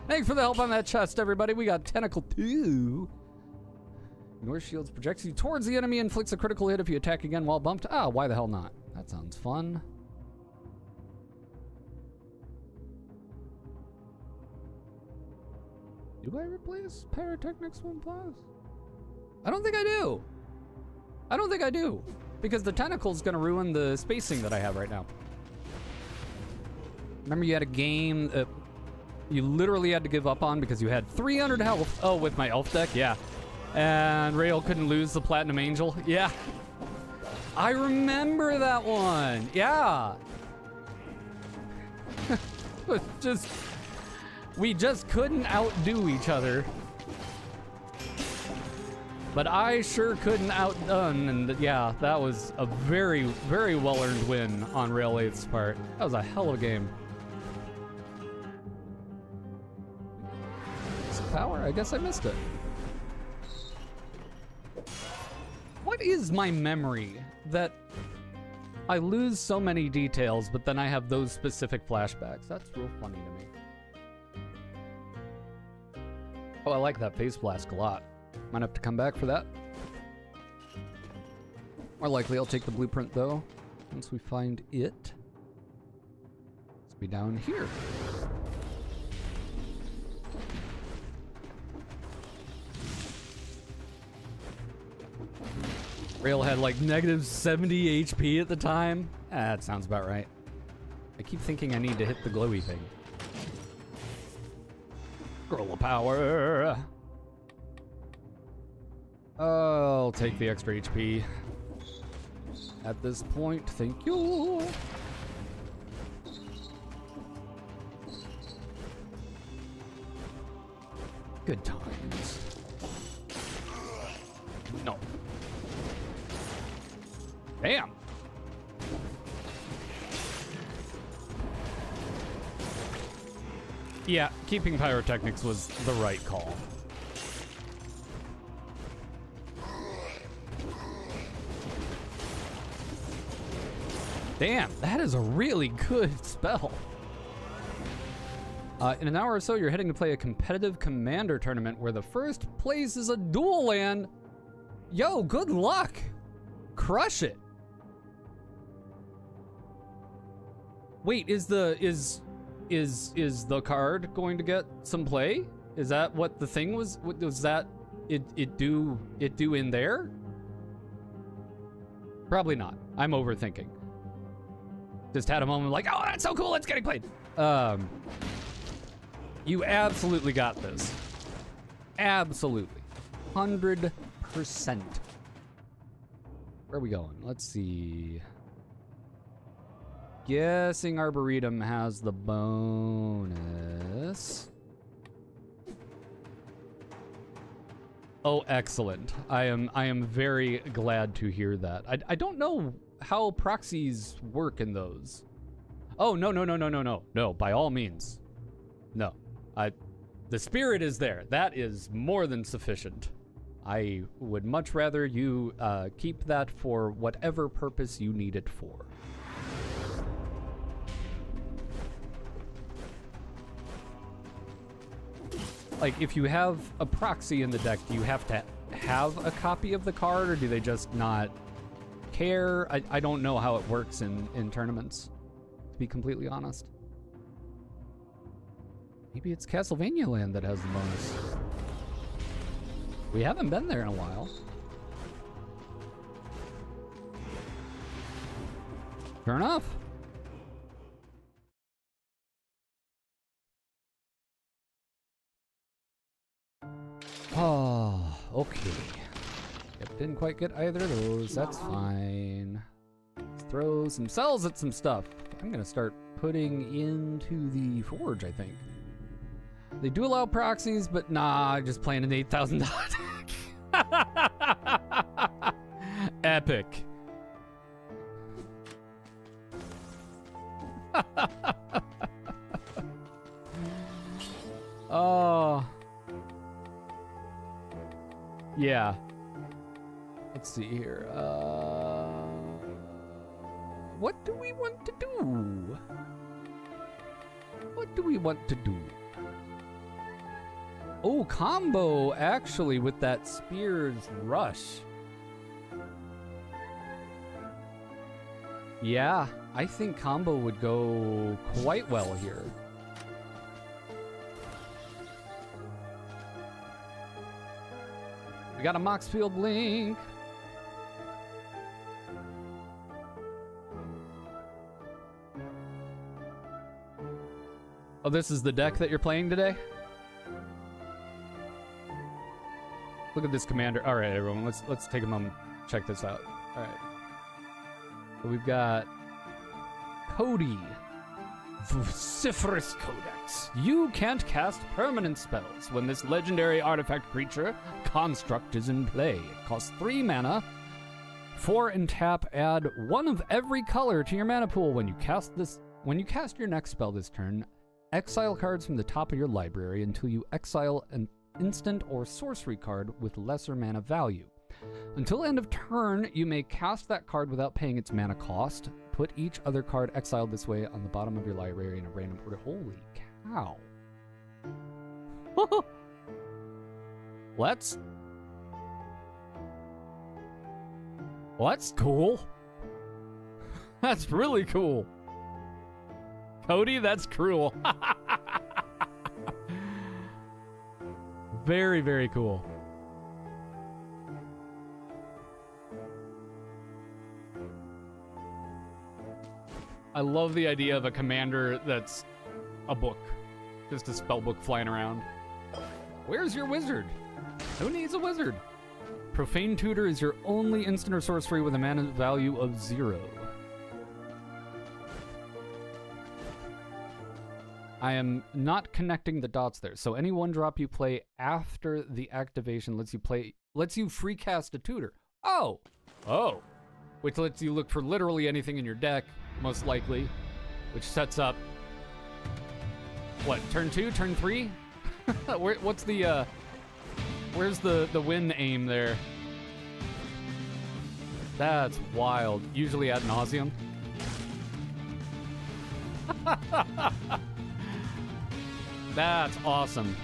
Thanks for the help on that chest, everybody. We got Tentacle 2. Ignore shields, projects you towards the enemy, inflicts a critical hit if you attack again while bumped. Ah, why the hell not? That sounds fun. Do I replace Pyrotechnics 1+? I don't think I do. I don't think I do. Because the Tentacle's gonna ruin the spacing that I have right now. Remember you had a game that you literally had to give up on because you had 300 health. Oh, with my elf deck? Yeah. And Rail couldn't lose the Platinum Angel? Yeah. I remember that one. Yeah. We just couldn't outdo each other. But I sure couldn't outdone, and yeah, that was a very, very well-earned win on Rail 8's part. That was a hell of a game. power? I guess I missed it. What is my memory that I lose so many details, but then I have those specific flashbacks? That's real funny to me. Oh, I like that face blast a lot. Might have to come back for that. More likely I'll take the blueprint though, once we find it. Let's be down here. Rail had like negative 70 HP at the time. That sounds about right. I keep thinking I need to hit the glowy thing. Scroll of power. I'll take the extra HP. At this point, thank you. Good times. No. Damn. Yeah, keeping pyrotechnics was the right call. Damn, that is a really good spell. In an hour or so, you're heading to play a competitive commander tournament where the first place is a dual land. Yo, good luck. Crush it. Wait, is the card going to get some play? Is that what the thing was? Was that it do in there? Probably not. I'm overthinking. Just had a moment like, oh, that's so cool, it's getting played. You absolutely got this. Absolutely. 100%. Where are we going? Let's see. Guessing Arboretum has the bonus. Oh, excellent. I am very glad to hear that. I don't know how proxies work in those. Oh, no. No, by all means. No. The spirit is there. That is more than sufficient. I would much rather you keep that for whatever purpose you need it for. Like, if you have a proxy in the deck, do you have to have a copy of the card, or do they just not care? I don't know how it works in tournaments, to be completely honest. Maybe it's Castlevania Land that has the bonus. We haven't been there in a while. Fair enough. Oh, okay. Yep, didn't quite get either of those. That's fine. Let's throw some cells at some stuff. I'm gonna start putting into the forge, I think. They do allow proxies, but nah, just playing an $8,000 deck. Epic. Oh. Yeah. Let's see here. What do we want to do? What do we want to do? Oh, combo, actually, with that Spear's Rush. Yeah, I think combo would go quite well here. We got a Moxfield Link. Oh, this is the deck that you're playing today? Look at this commander. All right, everyone, let's take a moment, check this out. All right. So we've got Cody, Vociferous Codex. You can't cast permanent spells when this legendary artifact creature construct is in play. It costs 3 mana. 4 and tap, add 1 of every color to your mana pool. When you cast your next spell this turn, exile cards from the top of your library until you exile instant or sorcery card with lesser mana value. Until end of turn, you may cast that card without paying its mana cost. Put each other card exiled this way on the bottom of your library in a random order. Holy cow. Well, that's cool. That's really cool. Cody, that's cruel. Very, very cool. I love the idea of a commander that's a book. Just a spell book flying around. Where's your wizard? Who needs a wizard? Profane Tutor is your only instant or sorcery with a mana value of 0. I am not connecting the dots there. So any 1-drop you play after the activation lets you free cast a tutor. Oh! Which lets you look for literally anything in your deck, most likely. Which sets up what, turn 2, turn 3? What's the where's the win aim there? That's wild. Usually ad nauseum. That's awesome.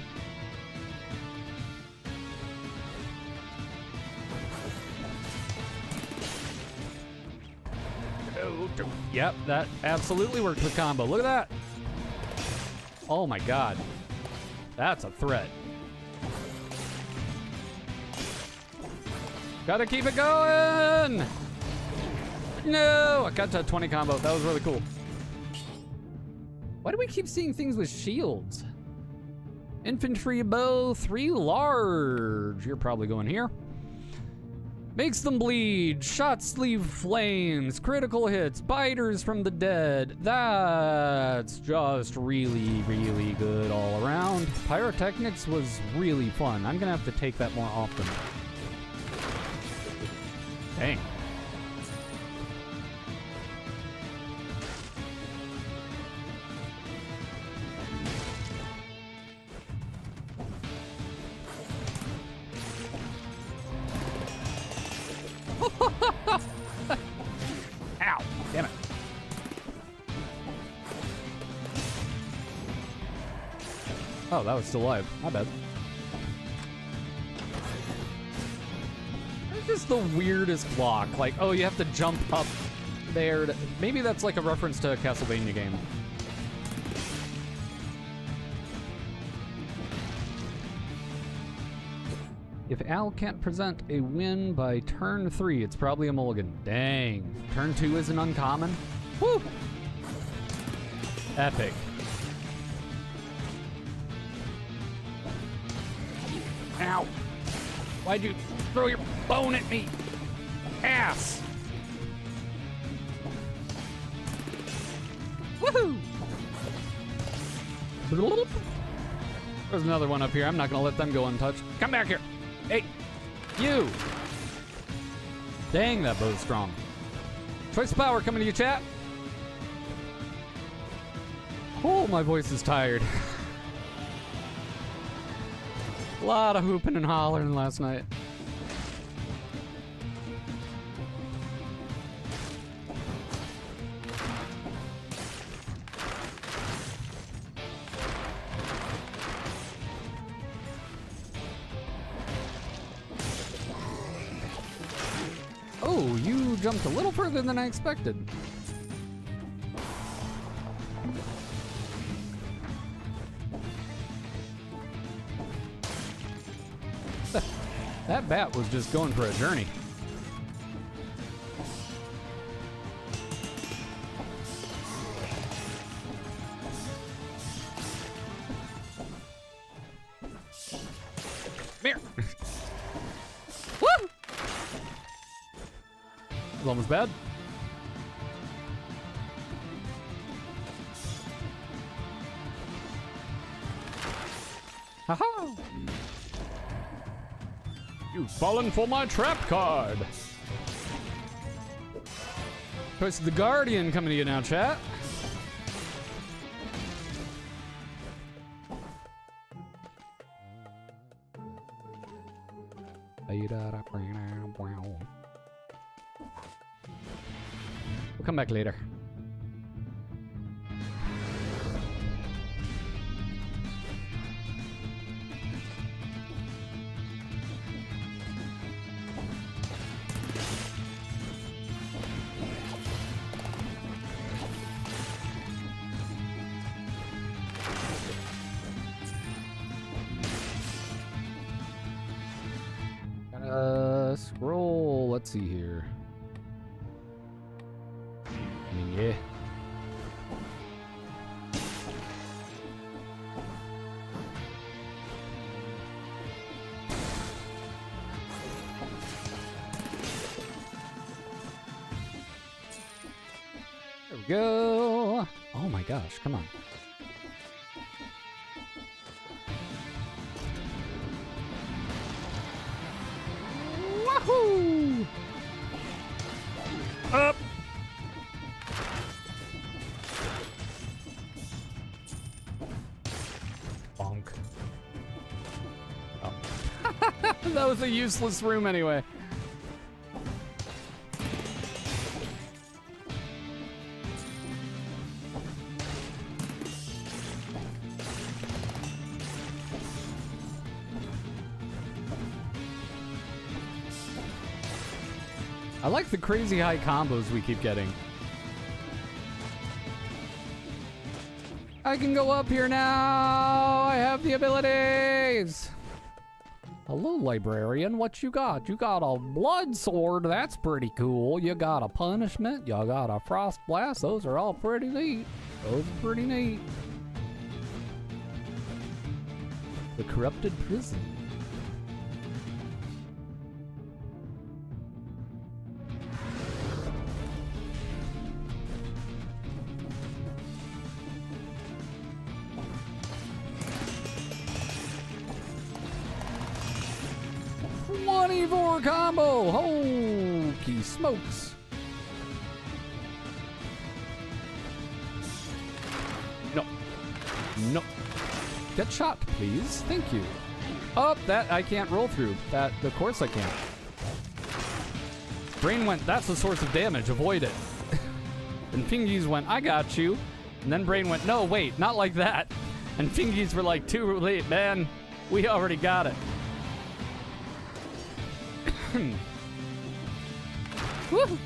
Yep, that absolutely worked with combo. Look at that. Oh my god. That's a threat. Gotta keep it going! No! I got to a 20 combo. That was really cool. Why do we keep seeing things with shields? Infantry bow, 3 large. You're probably going here. Makes them bleed. Shots leave flames. Critical hits. Biters from the dead. That's just really, really good all around. Pyrotechnics was really fun. I'm gonna have to take that more often. Dang. Ow, damn it. Oh, that was still alive. My bad. It's just the weirdest block. Like, oh, you have to jump up there. Maybe that's like a reference to a Castlevania game. If Al can't present a win by turn 3, it's probably a mulligan. Dang. Turn 2 is an uncommon? Woo! Epic. Ow! Why'd you throw your bone at me? Ass! Woohoo! There's another one up here. I'm not gonna let them go untouched. Come back here! Hey, you! Dang, that bow's strong. Choice of power coming to you, chat. Oh, my voice is tired. A lot of hooping and hollering last night. Oh, you jumped a little further than I expected. That bat was just going for a journey. Come here. Woo! It's almost bad. Haha! You've fallen for my trap card. Choice of the Guardian coming to you now, chat. We'll come back later. Scroll. Let's see here. Yeah. There we go. Oh my gosh, come on. Wahoo! Up! Bonk. Oh. That was a useless room anyway. I like the crazy high combos we keep getting. I can go up here now. I have the abilities. Hello, librarian. What you got? You got a blood sword. That's pretty cool. You got a punishment. You got a frost blast. Those are all pretty neat. Those are pretty neat. The corrupted prison. Combo! Holy smokes! No. No. Get shot, please. Thank you. Oh, that I can't roll through. That, of course I can't. Brain went, that's the source of damage. Avoid it. And Fingies went, I got you. And then Brain went, no, wait, not like that. And Fingies were like, too late, man. We already got it. Woo.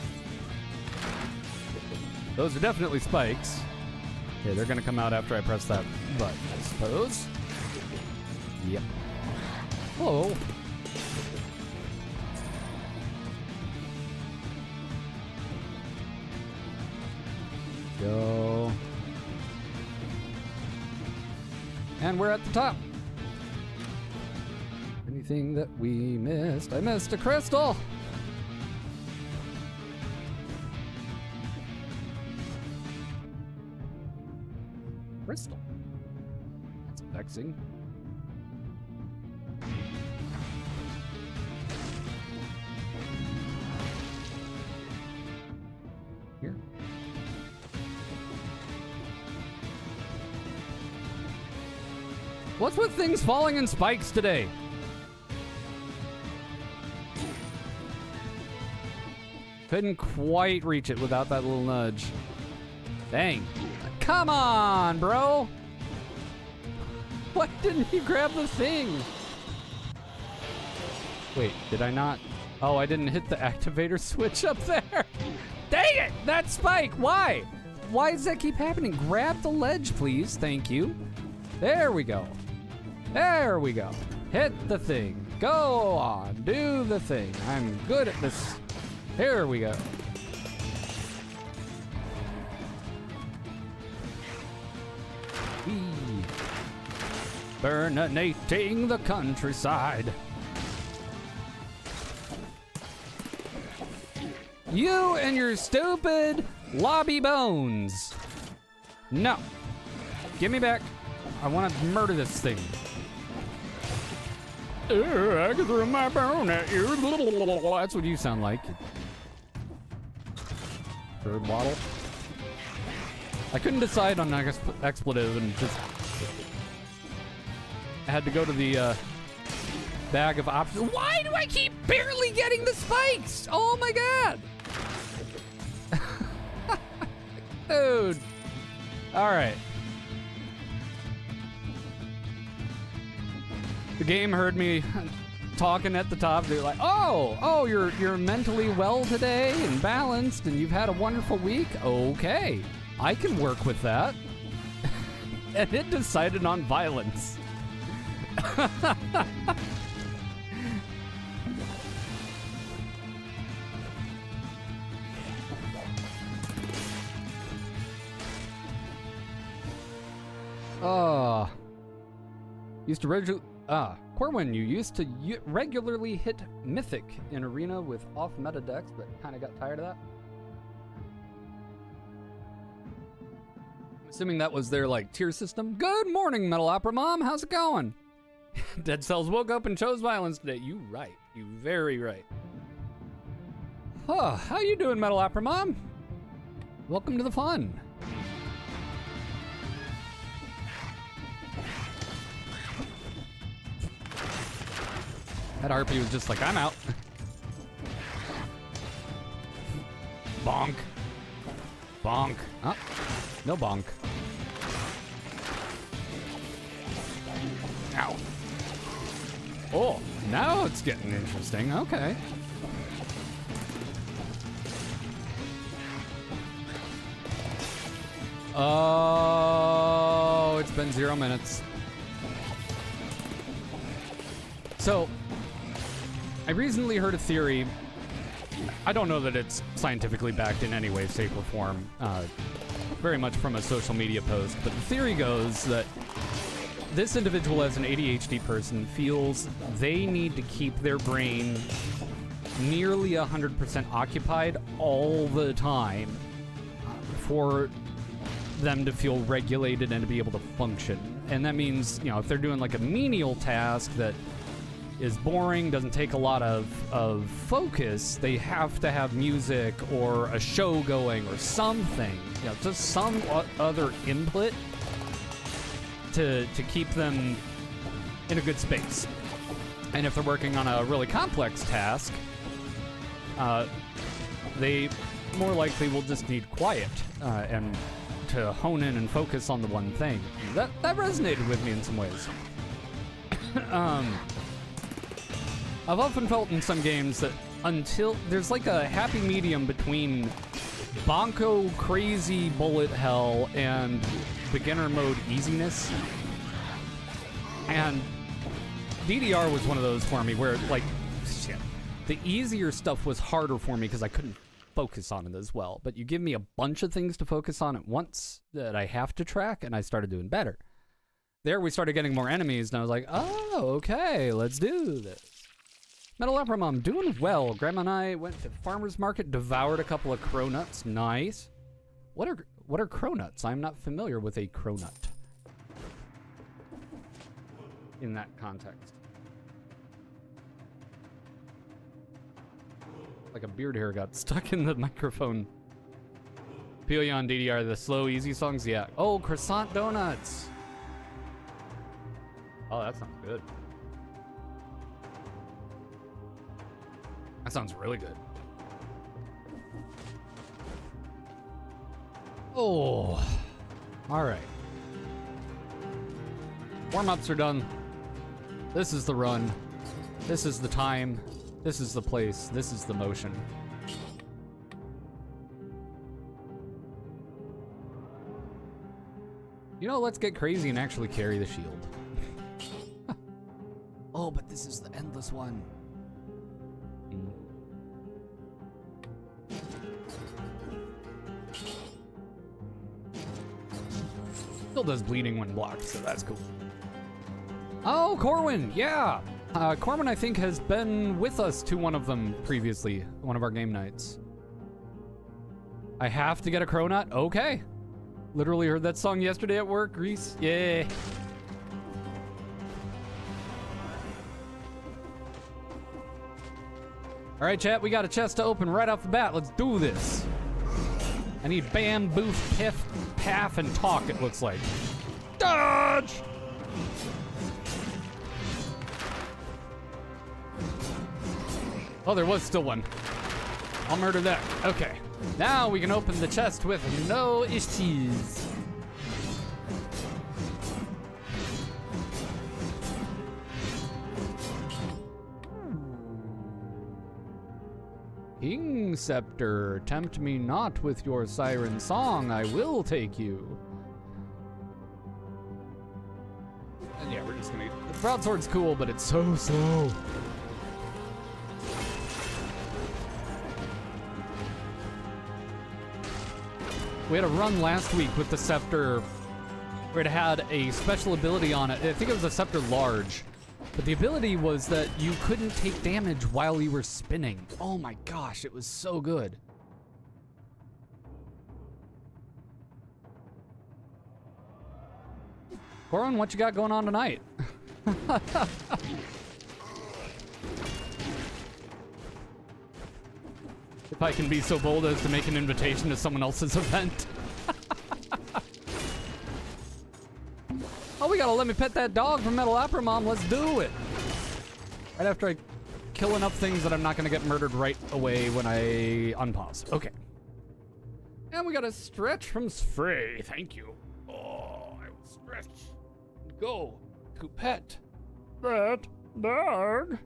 Those are definitely spikes. Okay, they're gonna come out after I press that button, I suppose. Yep. Whoa. Go. And we're at the top. Anything that we missed? I missed a crystal! Crystal. That's vexing. Here. What's with things falling in spikes today? Couldn't quite reach it without that little nudge. Dang. Come on, bro! Why didn't you grab the thing? Wait, did I not? Oh, I didn't hit the activator switch up there. Dang it! That spike! Why? Why does that keep happening? Grab the ledge, please. Thank you. There we go. There we go. Hit the thing. Go on. Do the thing. I'm good at this. Here we go. Burninating the countryside. You and your stupid lobby bones. No. Give me back. I want to murder this thing. I can throw my bone at you. That's what you sound like. Bird waddle. I couldn't decide on an expletive and just I had to go to the bag of options. Why do I keep barely getting the spikes? Oh my god. Dude. All right. The game heard me talking at the top. They're like, oh, you're mentally well today and balanced and you've had a wonderful week. Okay, I can work with that. And it decided on violence. Corwin, you used to regularly hit Mythic in Arena with off-meta decks, but kind of got tired of that. I'm assuming that was their, like, tier system. Good morning, Metal Opera Mom. How's it going? Dead Cells woke up and chose violence today. You right. You very right. Huh, how you doing, Metal Opera Mom? Welcome to the fun. That RP was just like, I'm out. Bonk. Bonk. Oh, no bonk. Ow. Oh, now it's getting interesting. Okay. Oh, it's been 0 minutes. So, I recently heard a theory. I don't know that it's scientifically backed in any way, shape, or form. Very much from a social media post. But the theory goes that this individual, as an ADHD person, feels they need to keep their brain nearly 100% occupied all the time for them to feel regulated and to be able to function. And that means, you know, if they're doing like a menial task that is boring, doesn't take a lot of focus, they have to have music or a show going or something, you know, just some other input to keep them in a good space. And if they're working on a really complex task, they more likely will just need quiet and to hone in and focus on the one thing. That resonated with me in some ways. I've often felt in some games that until there's like a happy medium between bonko crazy bullet hell and beginner mode easiness. And DDR was one of those for me where, like, shit, the easier stuff was harder for me because I couldn't focus on it as well. But you give me a bunch of things to focus on at once that I have to track, and I started doing better. There we started getting more enemies, and I was like, oh, okay, let's do this. Metal Opera Mom, doing well. Grandma and I went to farmer's market, devoured a couple of cronuts. Nice. What are cronuts? I'm not familiar with a cronut in that context. Like a beard hair got stuck in the microphone. Pelion DDR, the slow, easy songs? Yeah. Oh, croissant donuts. Oh, that sounds good. That sounds really good. Oh, all right. Warm-ups are done. This is the run. This is the time. This is the place. This is the motion. You know, let's get crazy and actually carry the shield. Oh, but this is the endless one. Still does bleeding when blocked, so that's cool. Oh, Corwin, yeah. Corwin, I think, has been with us to one of them previously, one of our game nights. I have to get a cronut? Okay. Literally heard that song yesterday at work, Grease. Yeah. All right, chat, we got a chest to open right off the bat. Let's do this. I need bam, boof, piff, paff, and talk, it looks like. Dodge! Oh, there was still one. I'll murder that. Okay. Now we can open the chest with no issues. King Scepter, tempt me not with your siren song, I will take you. And yeah, we're just gonna... The broadsword's cool, but it's so slow. We had a run last week with the Scepter where it had a special ability on it. I think it was a Scepter Large. But the ability was that you couldn't take damage while you were spinning. Oh my gosh, it was so good. Goron, what you got going on tonight? If I can be so bold as to make an invitation to someone else's event. Oh, we gotta let me pet that dog from Metal Opera Mom. Let's do it. Right after I kill enough things that I'm not gonna get murdered right away when I unpause. Okay. And we got a stretch from Spray. Thank you. Oh, I will stretch. Go to pet that dog.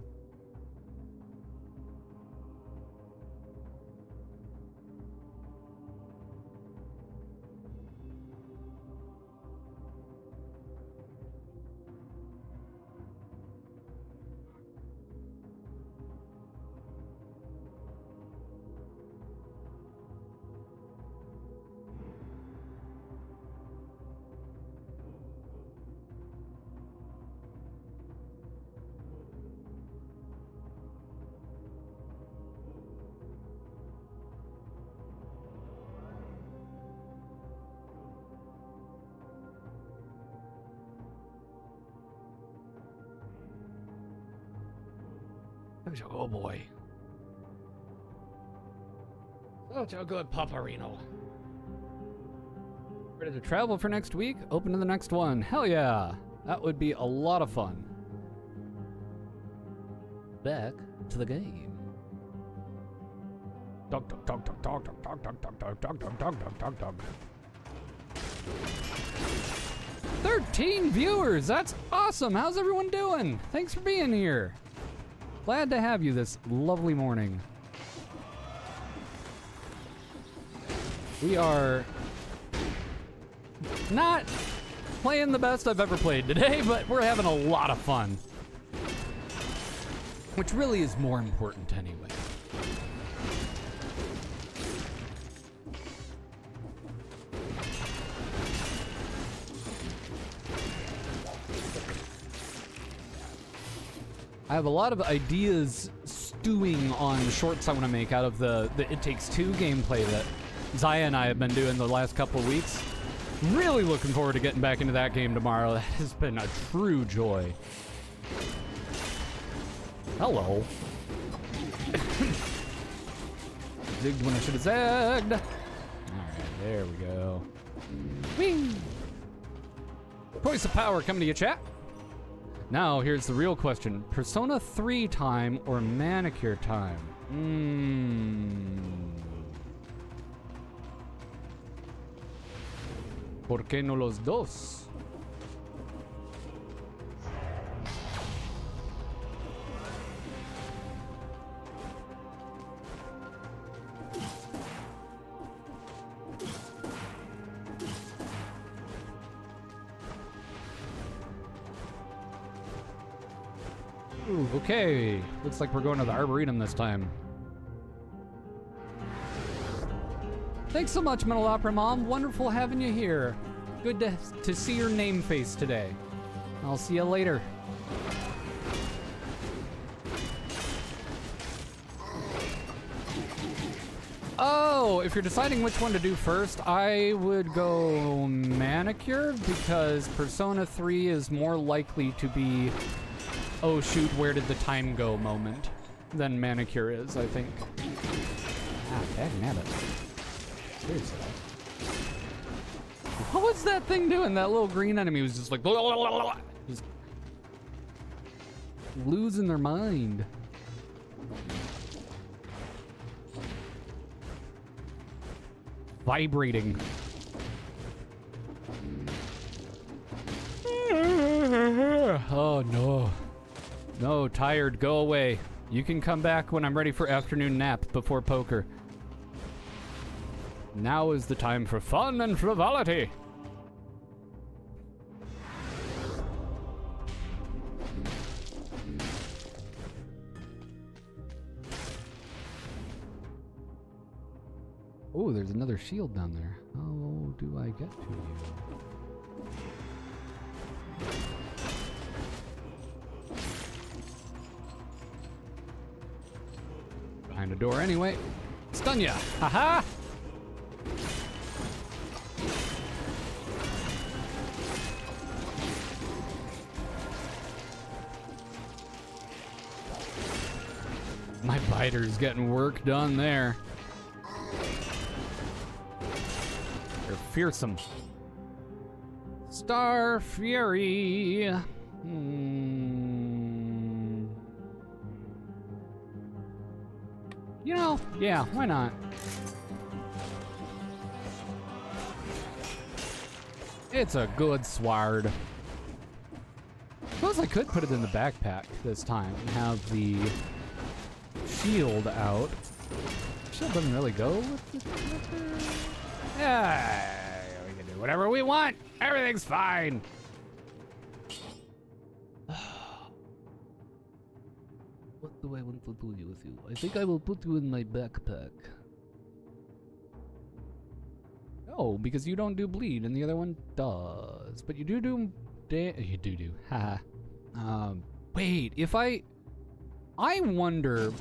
Oh boy. Such a good Paparino. Ready to travel for next week? Open to the next one. Hell yeah. That would be a lot of fun. Back to the game. Dog, dog, dog, dog, dog, dog, dog, dog, dog, dog, dog, dog, dog, dog, dog. 13 viewers! That's awesome! How's everyone doing? Thanks for being here. Glad to have you this lovely morning. We are not playing the best I've ever played today, but we're having a lot of fun. Which really is more important anyway. I have a lot of ideas stewing on shorts I want to make out of the It Takes Two gameplay that Zaya and I have been doing the last couple of weeks. Really looking forward to getting back into that game tomorrow. That has been a true joy. Hello. Zigged when I should have zagged. Alright, there we go. Whee! Voice of Power coming to you, chat. Now, here's the real question. Persona 3 time or manicure time? ¿Por qué no los dos? Ooh, okay. Looks like we're going to the Arboretum this time. Thanks so much, Metal Opera Mom. Wonderful having you here. Good to see your name face today. I'll see you later. Oh, if you're deciding which one to do first, I would go Manicure because Persona 3 is more likely to be oh shoot, where did the time go moment than Manicure is, I think. Ah, dagnabbit. Seriously. What was that thing doing? That little green enemy was just like blah, blah, blah, blah, just losing their mind. vibrating. Oh, no. No, tired. Go away. You can come back when I'm ready for afternoon nap before poker. Now is the time for fun and frivolity. Oh, there's another shield down there. How do I get to you? Behind a door anyway. Stun ya! Haha! My biter's getting work done there. They're fearsome. Star Fury. You know, yeah, why not? It's a good sword. Suppose I could put it in the backpack this time and have the shield out. Shield doesn't really go with the clipper. Yeah, we can do whatever we want. Everything's fine. What do I want to do with you? I think I will put you in my backpack. No, because you don't do bleed and the other one does. But you do. You do. Haha. Wait, if I wonder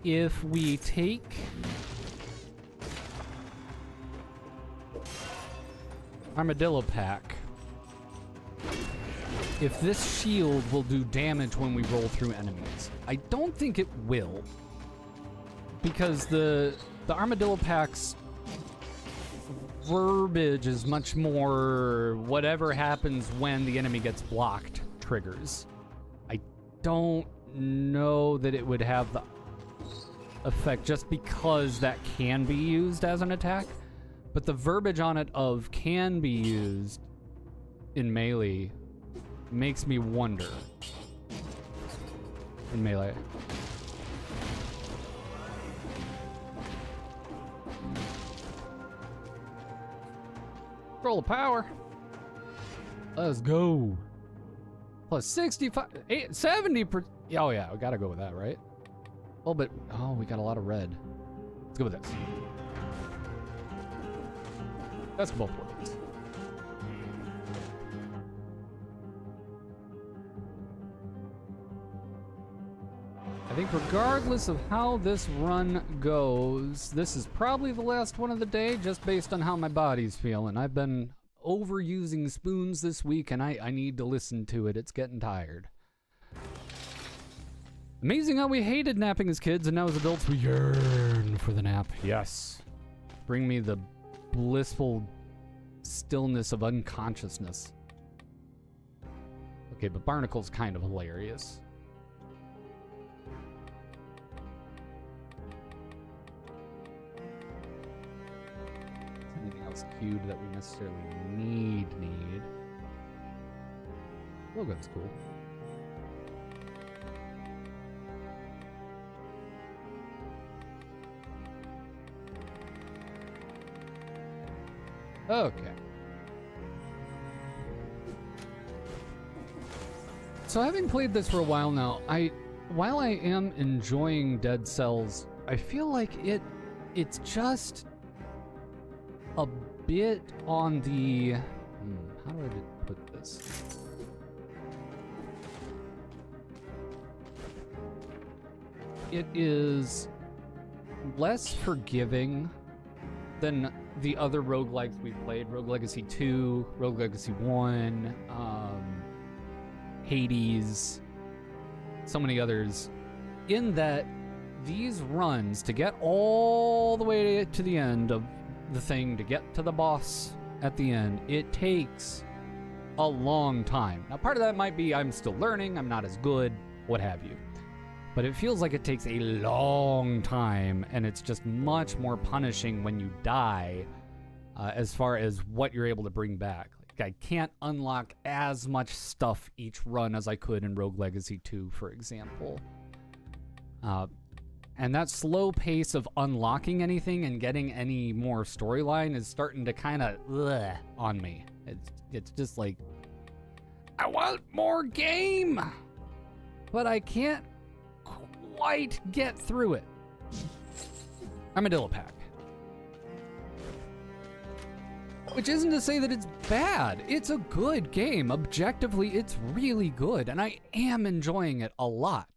if we take Armadillo Pack, if this shield will do damage when we roll through enemies. I don't think it will, because the Armadillo Pack's verbiage is much more whatever happens when the enemy gets blocked triggers. I don't know that it would have the effect just because that can be used as an attack, but the verbiage on it of can be used in melee makes me wonder. In melee. Roll of power. Let's go. Plus 65, 70%. Oh yeah, we gotta go with that, right? Oh, but, oh, we got a lot of red. Let's go with this. That's both ways. I think regardless of how this run goes, this is probably the last one of the day, just based on how my body's feeling. I've been overusing spoons this week, and I need to listen to it. It's getting tired. Amazing how we hated napping as kids, and now as adults we yearn for the nap. Yes. Bring me the blissful stillness of unconsciousness. Okay, but Barnacle's kind of hilarious. Anything else queued that we necessarily need? Logo's cool. Okay. So having played this for a while now, while I am enjoying Dead Cells, I feel like it's just a bit on the how do I put this? It is less forgiving than the other roguelikes we've played. Rogue Legacy 2, Rogue Legacy 1, Hades, so many others, in that these runs, to get all the way to the end of the thing, to get to the boss at the end, it takes a long time. Now, part of that might be I'm still learning, I'm not as good, what have you. But it feels like it takes a long time, and it's just much more punishing when you die as far as what you're able to bring back. Like, I can't unlock as much stuff each run as I could in Rogue Legacy 2, for example. And that slow pace of unlocking anything and getting any more storyline is starting to kind of on me. It's just like, I want more game, but I can't quite get through it. Armadillo Pack. Which isn't to say that it's bad. It's a good game. Objectively, it's really good, and I am enjoying it a lot.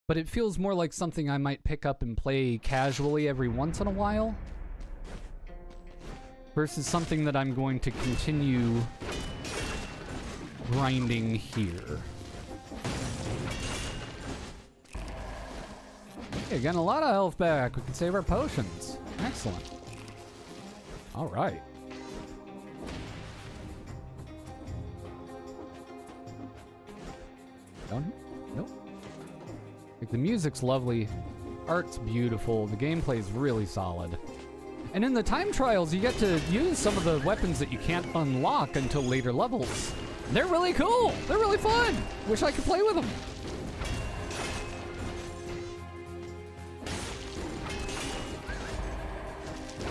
But it feels more like something I might pick up and play casually every once in a while, versus something that I'm going to continue grinding here. Okay, getting a lot of health back. We can save our potions. Excellent. All right. Down here? Nope. Like, the music's lovely, art's beautiful, the gameplay's really solid. And in the time trials, you get to use some of the weapons that you can't unlock until later levels. They're really cool. They're really fun. Wish I could play with them.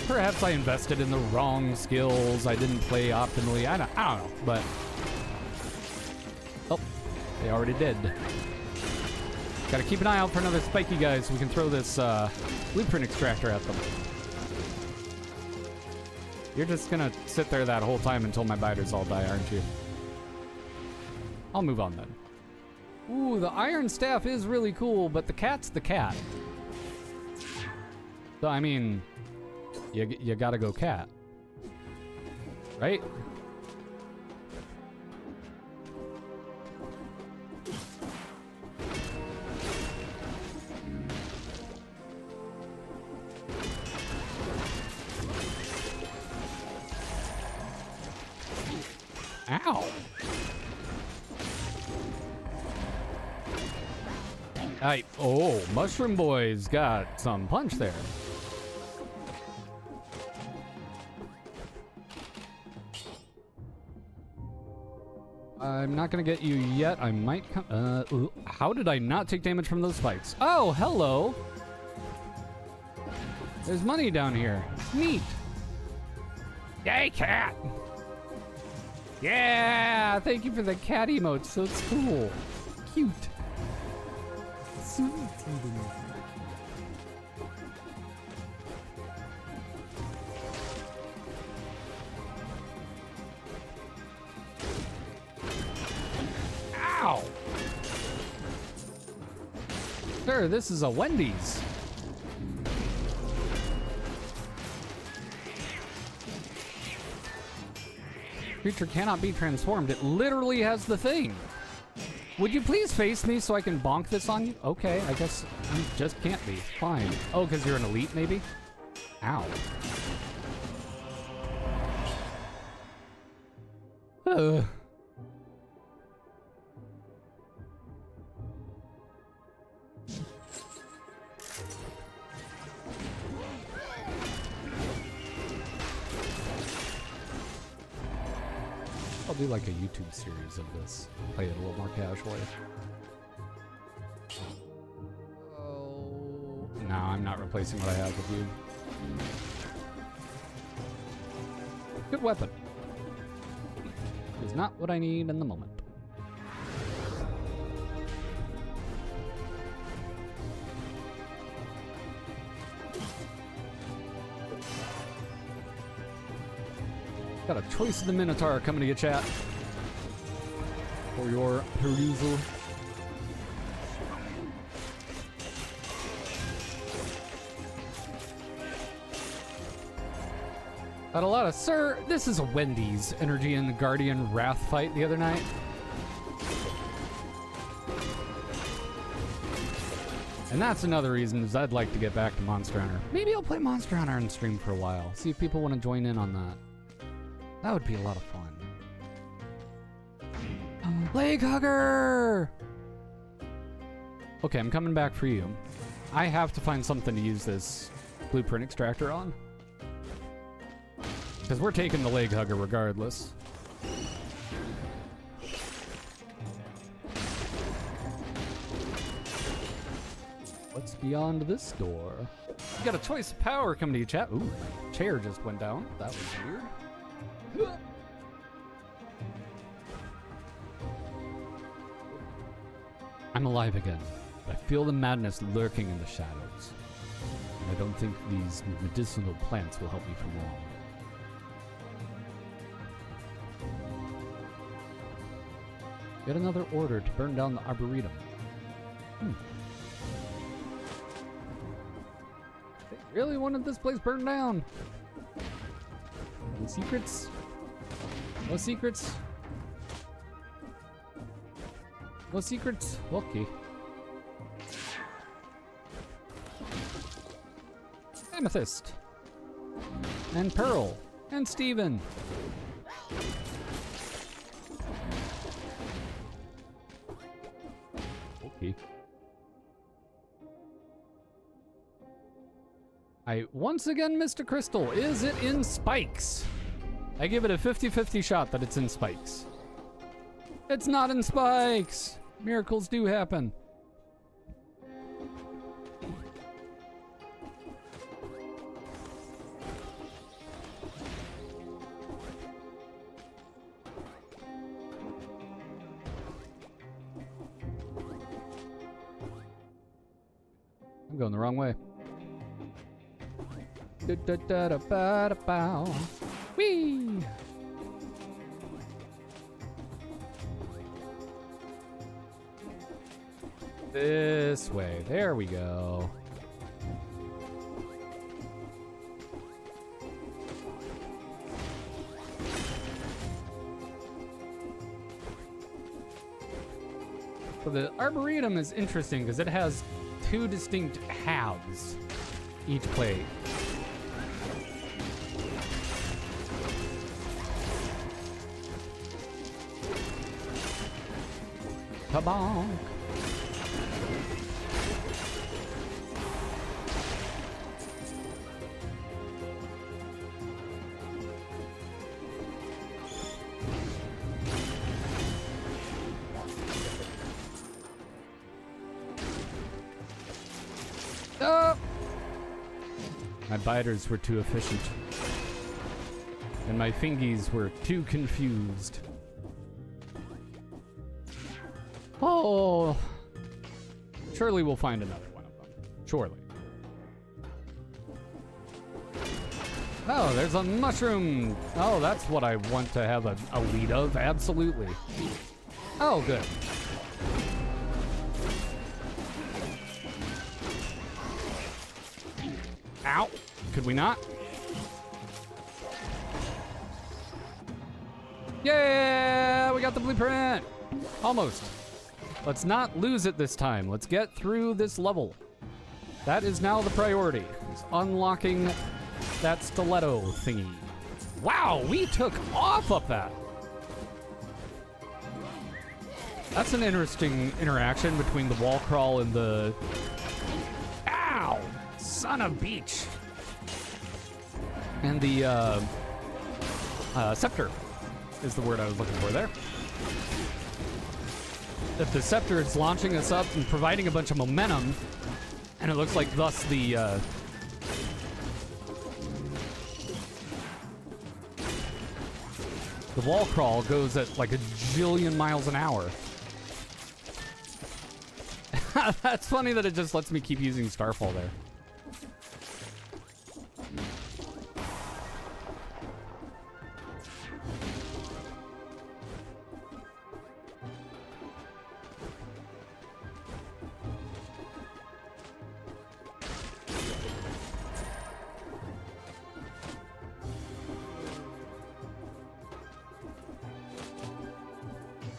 Perhaps I invested in the wrong skills. I didn't play optimally. I don't know, but... Oh, they already did. Gotta keep an eye out for another spiky guy so we can throw this blueprint extractor at them. You're just gonna sit there that whole time until my biters all die, aren't you? I'll move on then. Ooh, the iron staff is really cool, but the cat's the cat. So, I mean, you gotta go cat. Right? Ow. Oh, Mushroom Boy's got some punch there. I'm not gonna get you yet. I might come. How did I not take damage from those spikes? Oh, hello. There's money down here. Neat. Yay, cat. Yeah, thank you for the cat emotes. So it's cool. Cute. Sweet. Ow! Sir, this is a Wendy's. Creature cannot be transformed. It literally has the thing. Would you please face me so I can bonk this on you? Okay, I guess you just can't be. Fine. Oh, because you're an elite, maybe? Ow. I'll do like a YouTube series of this. Play it a little more casually. Oh. No, I'm not replacing what I have with you. Good weapon. Is not what I need in the moment. Got a choice of the Minotaur coming to you, chat. For your perusal. Got a lot of... Sir, this is a Wendy's Energy and the Guardian Wrath fight the other night. And that's another reason is I'd like to get back to Monster Hunter. Maybe I'll play Monster Hunter on stream for a while. See if people want to join in on that. That would be a lot of fun. Leg hugger! Okay, I'm coming back for you. I have to find something to use this blueprint extractor on. Because we're taking the leg hugger regardless. What's beyond this door? You got a choice of power coming to you, chat. Ooh, chair just went down. That was weird. I'm alive again. I feel the madness lurking in the shadows. And I don't think these medicinal plants will help me for long. Get another order to burn down the Arboretum. They really wanted this place burned down. Any secrets? No secrets? No secrets? Okay. Amethyst. And Pearl. And Steven. Okay. I once again missed a crystal. Is it in spikes? I give it a 50-50 shot that it's in spikes. It's not in spikes. Miracles do happen. I'm going the wrong way. Whee! This way. There we go. So the Arboretum is interesting because it has two distinct halves each plate. Kabonk. Oh! My biters were too efficient. And my fingies were too confused. Oh! Surely we'll find another one of them. Surely. Oh, there's a mushroom! Oh, that's what I want to have a lead of. Absolutely. Oh, good. Ow! Could we not? Yeah! We got the blueprint! Almost. Let's not lose it this time. Let's get through this level. That is now the priority. Is unlocking that stiletto thingy. Wow, we took off up that. That's an interesting interaction between the wall crawl and the... Ow! Son of beach. And the scepter is the word I was looking for there. If the scepter is launching us up and providing a bunch of momentum, and it looks like thus the wall crawl goes at like a jillion miles an hour. That's funny that it just lets me keep using Starfall there.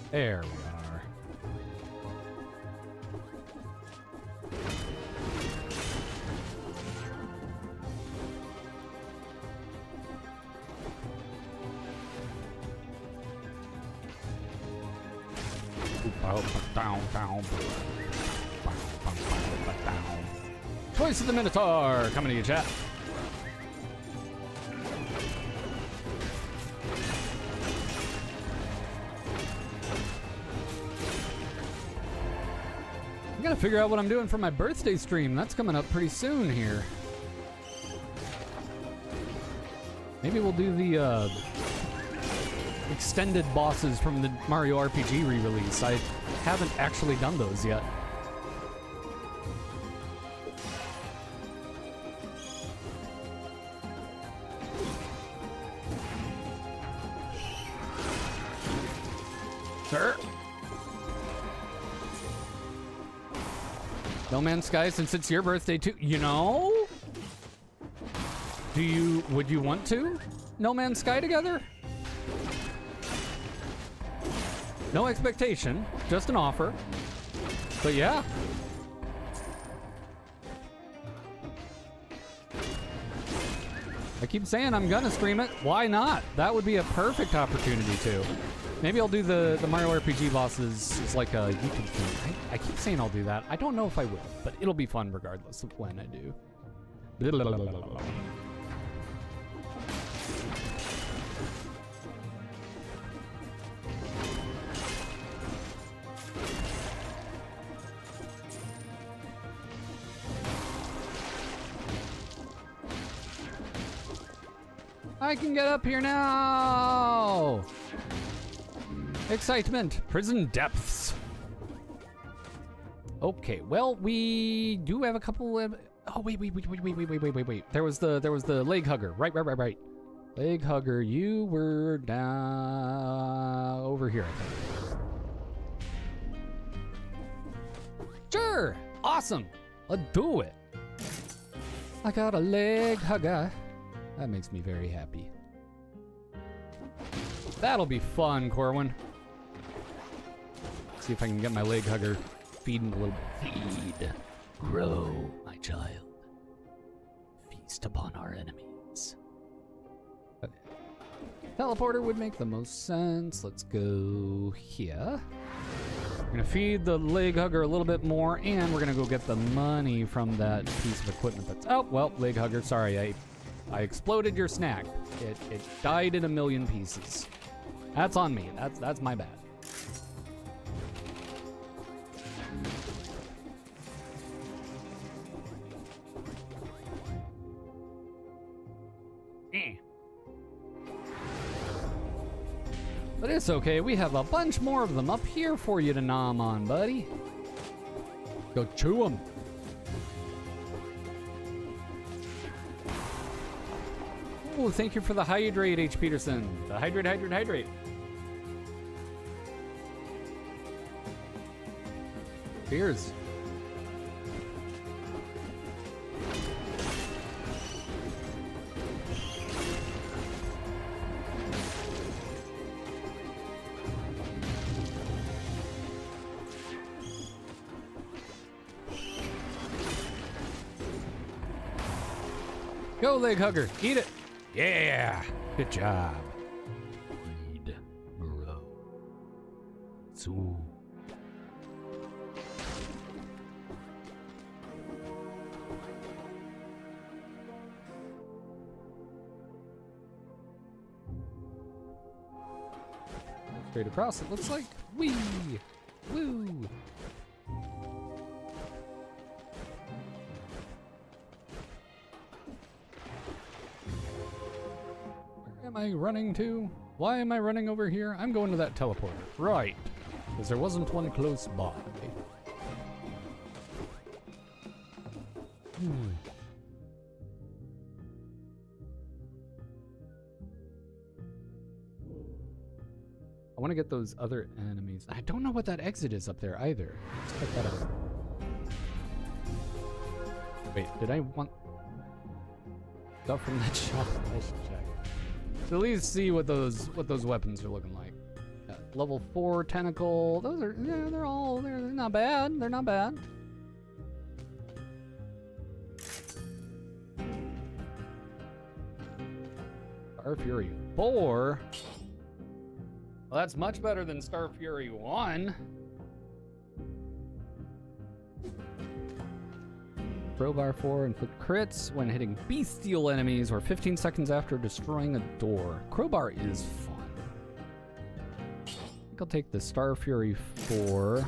There we are. Choice of the Minotaur coming to you, chat. gotta figure out what I'm doing for my birthday stream. That's coming up pretty soon here. Maybe we'll do the extended bosses from the Mario RPG re-release. I haven't actually done those yet. Sir? No Man's Sky, since it's your birthday too. You know? Would you want to? No Man's Sky together? No expectation, just an offer. But yeah. I keep saying I'm gonna stream it. Why not? That would be a perfect opportunity to. Maybe I'll do the Mario RPG bosses as like a YouTube thing. I keep saying I'll do that. I don't know if I will, but it'll be fun regardless of when I do. I can get up here now! Excitement! Prison depths! Okay, well, we do have a couple of... Oh, wait. There was the leg hugger. Right. Leg hugger, you were down... over here, I think. Sure! Awesome! Let's do it! I got a leg hugger. That makes me very happy. That'll be fun, Corwin. See if I can get my leg hugger feeding a little bit. Feed. Grow, my child. Feast upon our enemies. Okay. Teleporter would make the most sense. Let's go here. We're gonna feed the leg hugger a little bit more, and we're gonna go get the money from that piece of equipment that's... Oh, well, leg hugger, sorry, I exploded your snack. It died in a million pieces. That's on me. That's my bad. But it's okay. We have a bunch more of them up here for you to nom on, buddy. Go chew them. Oh, thank you for the hydrate, H. Peterson. The hydrate. Cheers. Go, leg hugger. Eat it. Yeah. Good job. Feed, grow. So. Straight across, it looks like. Wee! Woo! Where am I running to? Why am I running over here? I'm going to that teleporter. Right. Because there wasn't one close by. I want to get those other enemies. I don't know what that exit is up there either. Let's check that out. Wait, did I want stuff from that shop? I should check. So at least see what those weapons are looking like. Level 4 tentacle. Those are they're not bad. They're not bad. Star Fury 4. Well, that's much better than Star Fury 1. Crowbar 4, inflict crits when hitting bestial enemies or 15 seconds after destroying a door. Crowbar is fun. I think I'll take the Star Fury 4.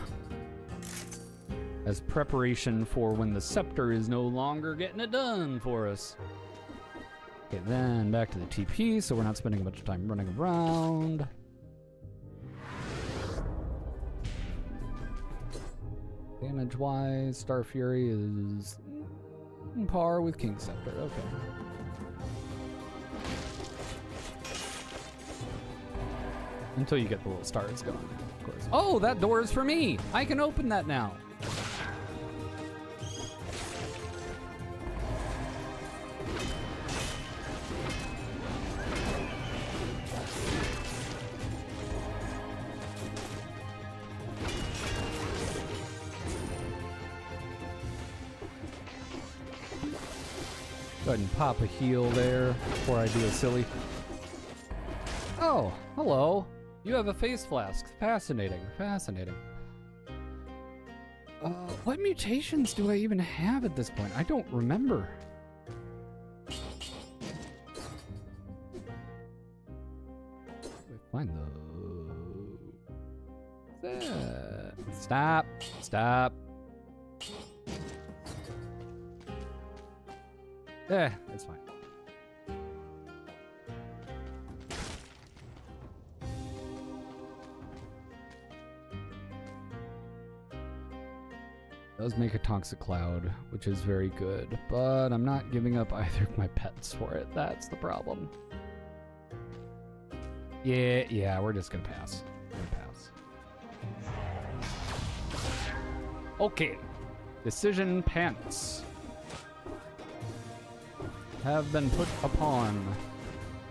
as preparation for when the scepter is no longer getting it done for us. Okay, then back to the TP, so we're not spending a bunch of time running around. Damage-wise, Star Fury is on par with King Scepter. Okay. Until you get the little stars going, of course. Oh, that door is for me! I can open that now. Go ahead and pop a heal there before I do a silly. Oh, hello. You have a face flask. Fascinating, fascinating. What mutations do I even have at this point? I don't remember. Find those. Stop, stop. It's fine. Does make a toxic cloud, which is very good, but I'm not giving up either of my pets for it. That's the problem. Yeah, we're just gonna pass. We're gonna pass. Okay. Decision pants have been put upon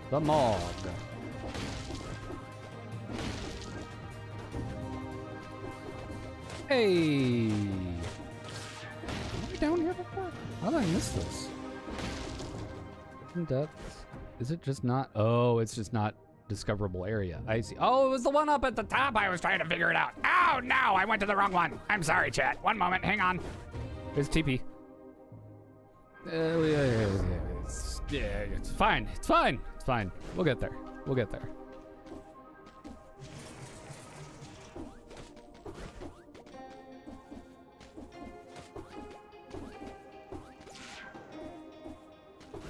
the Mog. Hey! Were we down here before? How did I miss this? In depth? Is it just not? Oh, it's just not discoverable area. I see. Oh, it was the one up at the top. I was trying to figure it out. Oh, no, I went to the wrong one. I'm sorry, chat. One moment, hang on. There's TP. Yeah, it's fine. It's fine. It's fine. We'll get there. We'll get there.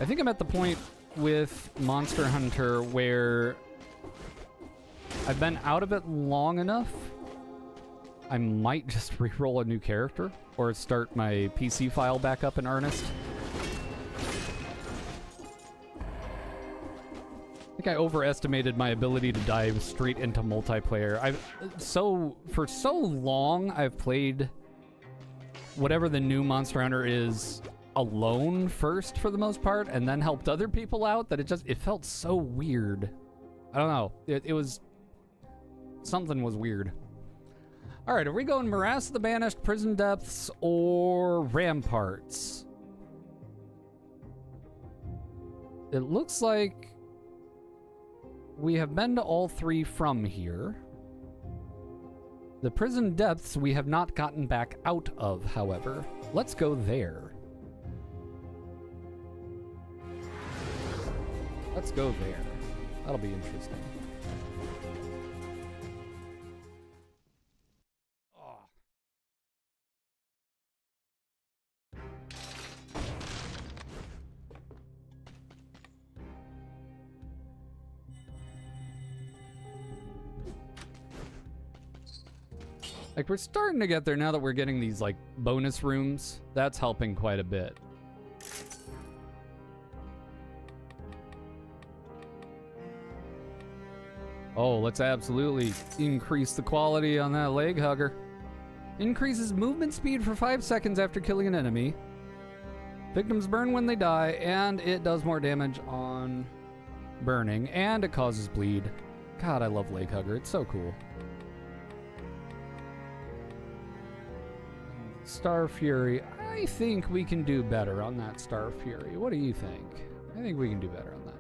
I think I'm at the point with Monster Hunter where I've been out of it long enough. I might just re-roll a new character or start my PC file back up in earnest. I think I overestimated my ability to dive straight into multiplayer. For so long I've played whatever the new Monster Hunter is alone first for the most part, and then helped other people out that it felt so weird. I don't know. It was something was weird. All right, are we going Morass of the Banished, Prison Depths, or Ramparts? It looks like we have been to all three from here. The Prison Depths we have not gotten back out of, however. Let's go there. Let's go there. That'll be interesting. Like, we're starting to get there now that we're getting these, like, bonus rooms. That's helping quite a bit. Oh, let's absolutely increase the quality on that leg hugger. Increases movement speed for 5 seconds after killing an enemy. Victims burn when they die, and it does more damage on burning, and it causes bleed. God, I love leg hugger. It's so cool. Star Fury. I think we can do better on that Star Fury. What do you think? I think we can do better on that.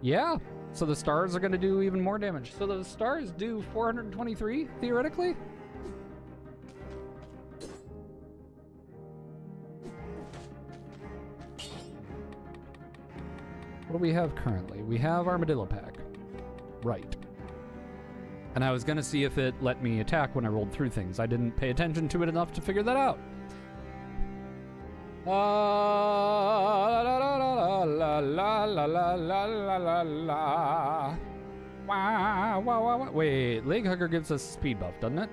Yeah. So the stars are going to do even more damage. So those stars do 423, theoretically? What do we have currently? We have Armadillo Pack. Right. And I was gonna see if it let me attack when I rolled through things. I didn't pay attention to it enough to figure that out. La la la la la la la la la la la. Wow, wow, wow, wow. Wait, Leg Hugger gives us speed buff, doesn't it?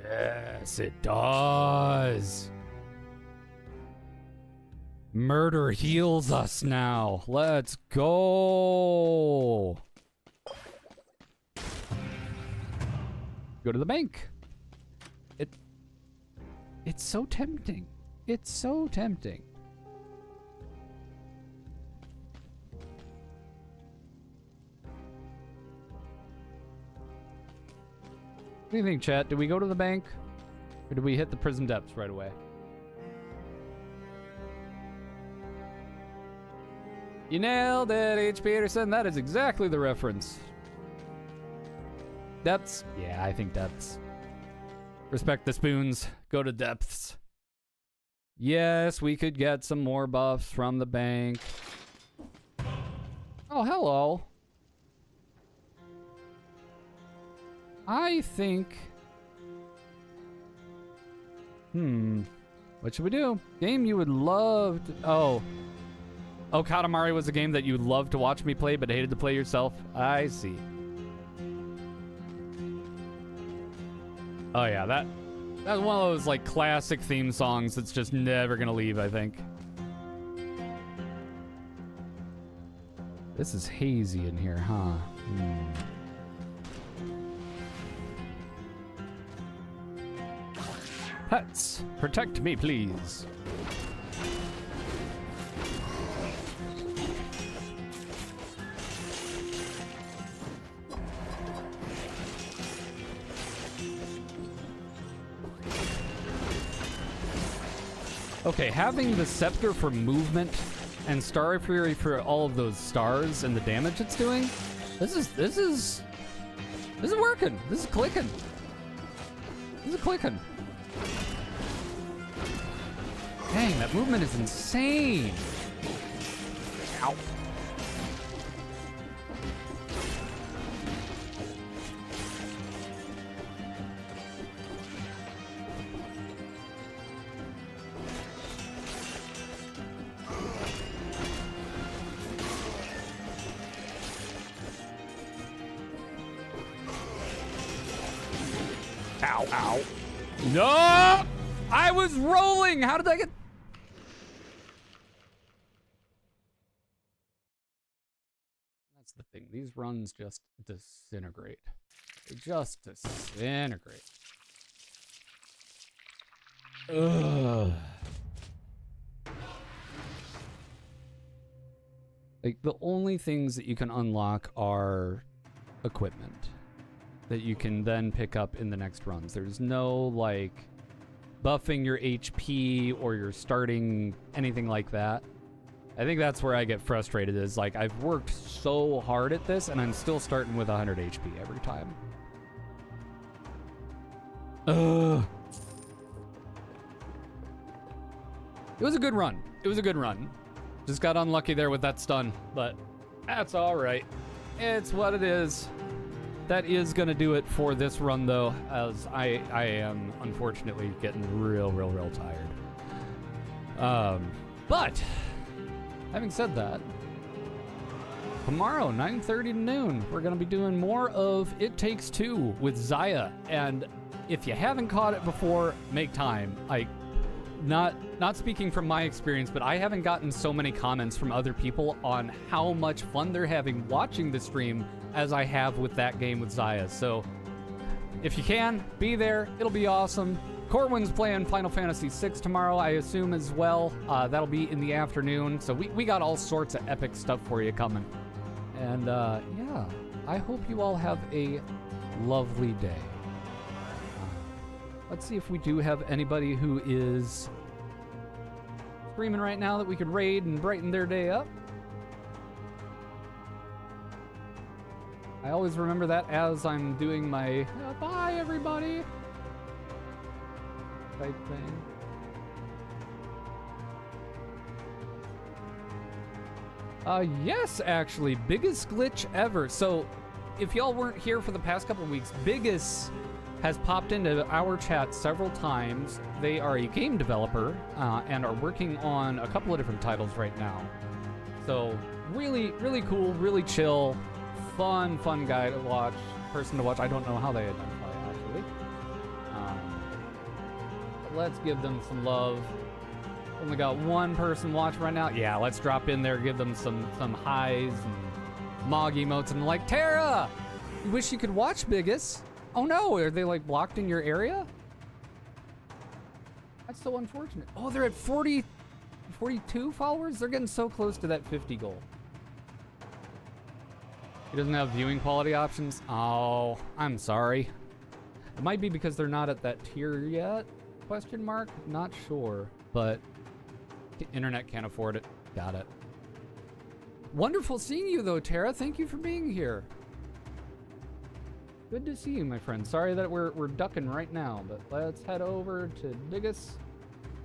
Yes, it does. Murder heals us now. Let's go. Go to the bank. It's so tempting. It's so tempting. What do you think, chat? Do we go to the bank? Or do we hit the prison depths right away? You nailed it, H. Peterson. That is exactly the reference. Depths? Yeah, I think depths. Respect the spoons. Go to depths. Yes, we could get some more buffs from the bank. Oh, hello. I think... What should we do? Game you would love to... Oh, Katamari was a game that you would love to watch me play but hated to play yourself? I see. Oh yeah, that's one of those like classic theme songs that's just never gonna leave, I think. This is hazy in here, huh? Pets, protect me, please. Okay, having the scepter for movement and Starry Fury for all of those stars and the damage it's doing, this is working. This is clicking. This is clicking. Dang, that movement is insane. Ow. Ow, ow. No! I was rolling! How did I get... That's the thing. These runs just disintegrate. They just disintegrate. Ugh. Like, the only things that you can unlock are equipment that you can then pick up in the next runs. There's no, like, buffing your HP or your starting anything like that. I think that's where I get frustrated, is like, I've worked so hard at this and I'm still starting with 100 HP every time. Ugh. It was a good run. It was a good run. Just got unlucky there with that stun, but that's all right. It's what it is. That is gonna do it for this run, though, as I am unfortunately getting real tired. But having said that, tomorrow 9:30 to noon, we're gonna be doing more of It Takes Two with Zaya, and if you haven't caught it before, make time. Like, not speaking from my experience, but I haven't gotten so many comments from other people on how much fun they're having watching the stream as I have with that game with Zaya. So if you can, be there. It'll be awesome. Corwin's playing Final Fantasy VI tomorrow, I assume, as well. That'll be in the afternoon. So we got all sorts of epic stuff for you coming. And yeah, I hope you all have a lovely day. Let's see if we do have anybody who is streaming right now that we could raid and brighten their day up. I always remember that as I'm doing my bye everybody type thing. Yes, actually, biggest glitch ever. So, if y'all weren't here for the past couple weeks, Biggest has popped into our chat several times. They are a game developer and are working on a couple of different titles right now. So, really, really cool, really chill, fun guy to watch, person to watch. I don't know how they identify, actually. But let's give them some love. Only got one person watching right now. Yeah, let's drop in there, give them some highs and Mog emotes and like, Tara! You wish you could watch Biggest. Oh no, are they like blocked in your area? That's so unfortunate. Oh, they're at 42 followers? They're getting so close to that 50 goal. He doesn't have viewing quality options? Oh, I'm sorry. It might be because they're not at that tier yet? Question mark? Not sure, but the internet can't afford it. Got it. Wonderful seeing you though, Tara. Thank you for being here. Good to see you, my friend. Sorry that we're ducking right now, but let's head over to Biggest.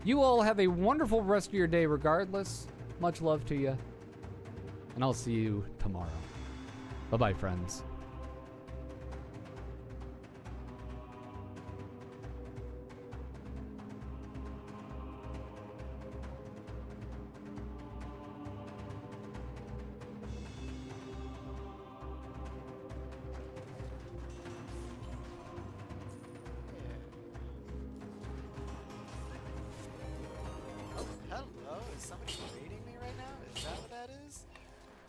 You all have a wonderful rest of your day regardless. Much love to you. And I'll see you tomorrow. Bye-bye, friends. Hello, is somebody raiding me right now? Is that what that is?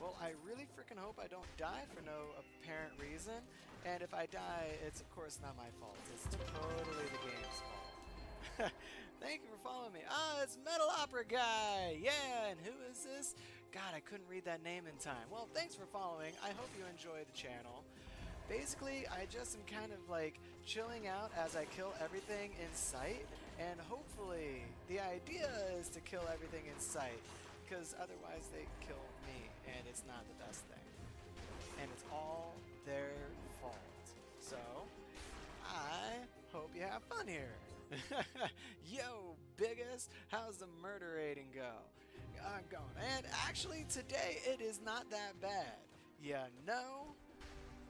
Well, I really freaking hope I don't die for no apparent reason. And if I die, it's of course not my fault. It's totally the game's fault. Thank you for following me. Ah, it's Metal Opera Guy! Yeah, and who is this? God, I couldn't read that name in time. Well, thanks for following. I hope you enjoy the channel. Basically, I just am kind of like chilling out as I kill everything in sight, and hopefully the idea is to kill everything in sight, because otherwise they kill me, and it's not the best thing. And it's all their fault. So, I hope you have fun here. Yo, Biggest, how's the murder rating go? I'm going, and actually today it is not that bad. You know?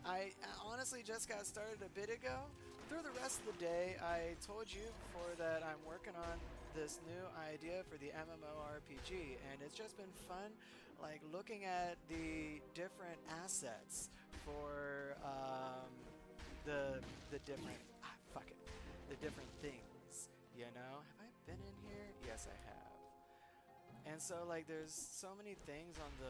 I honestly just got started a bit ago. Through the rest of the day, I told you before that I'm working on this new idea for the MMORPG, and it's just been fun, like looking at the different assets for the different the different things. You know, have I been in here? Yes, I have. And so like, there's so many things on the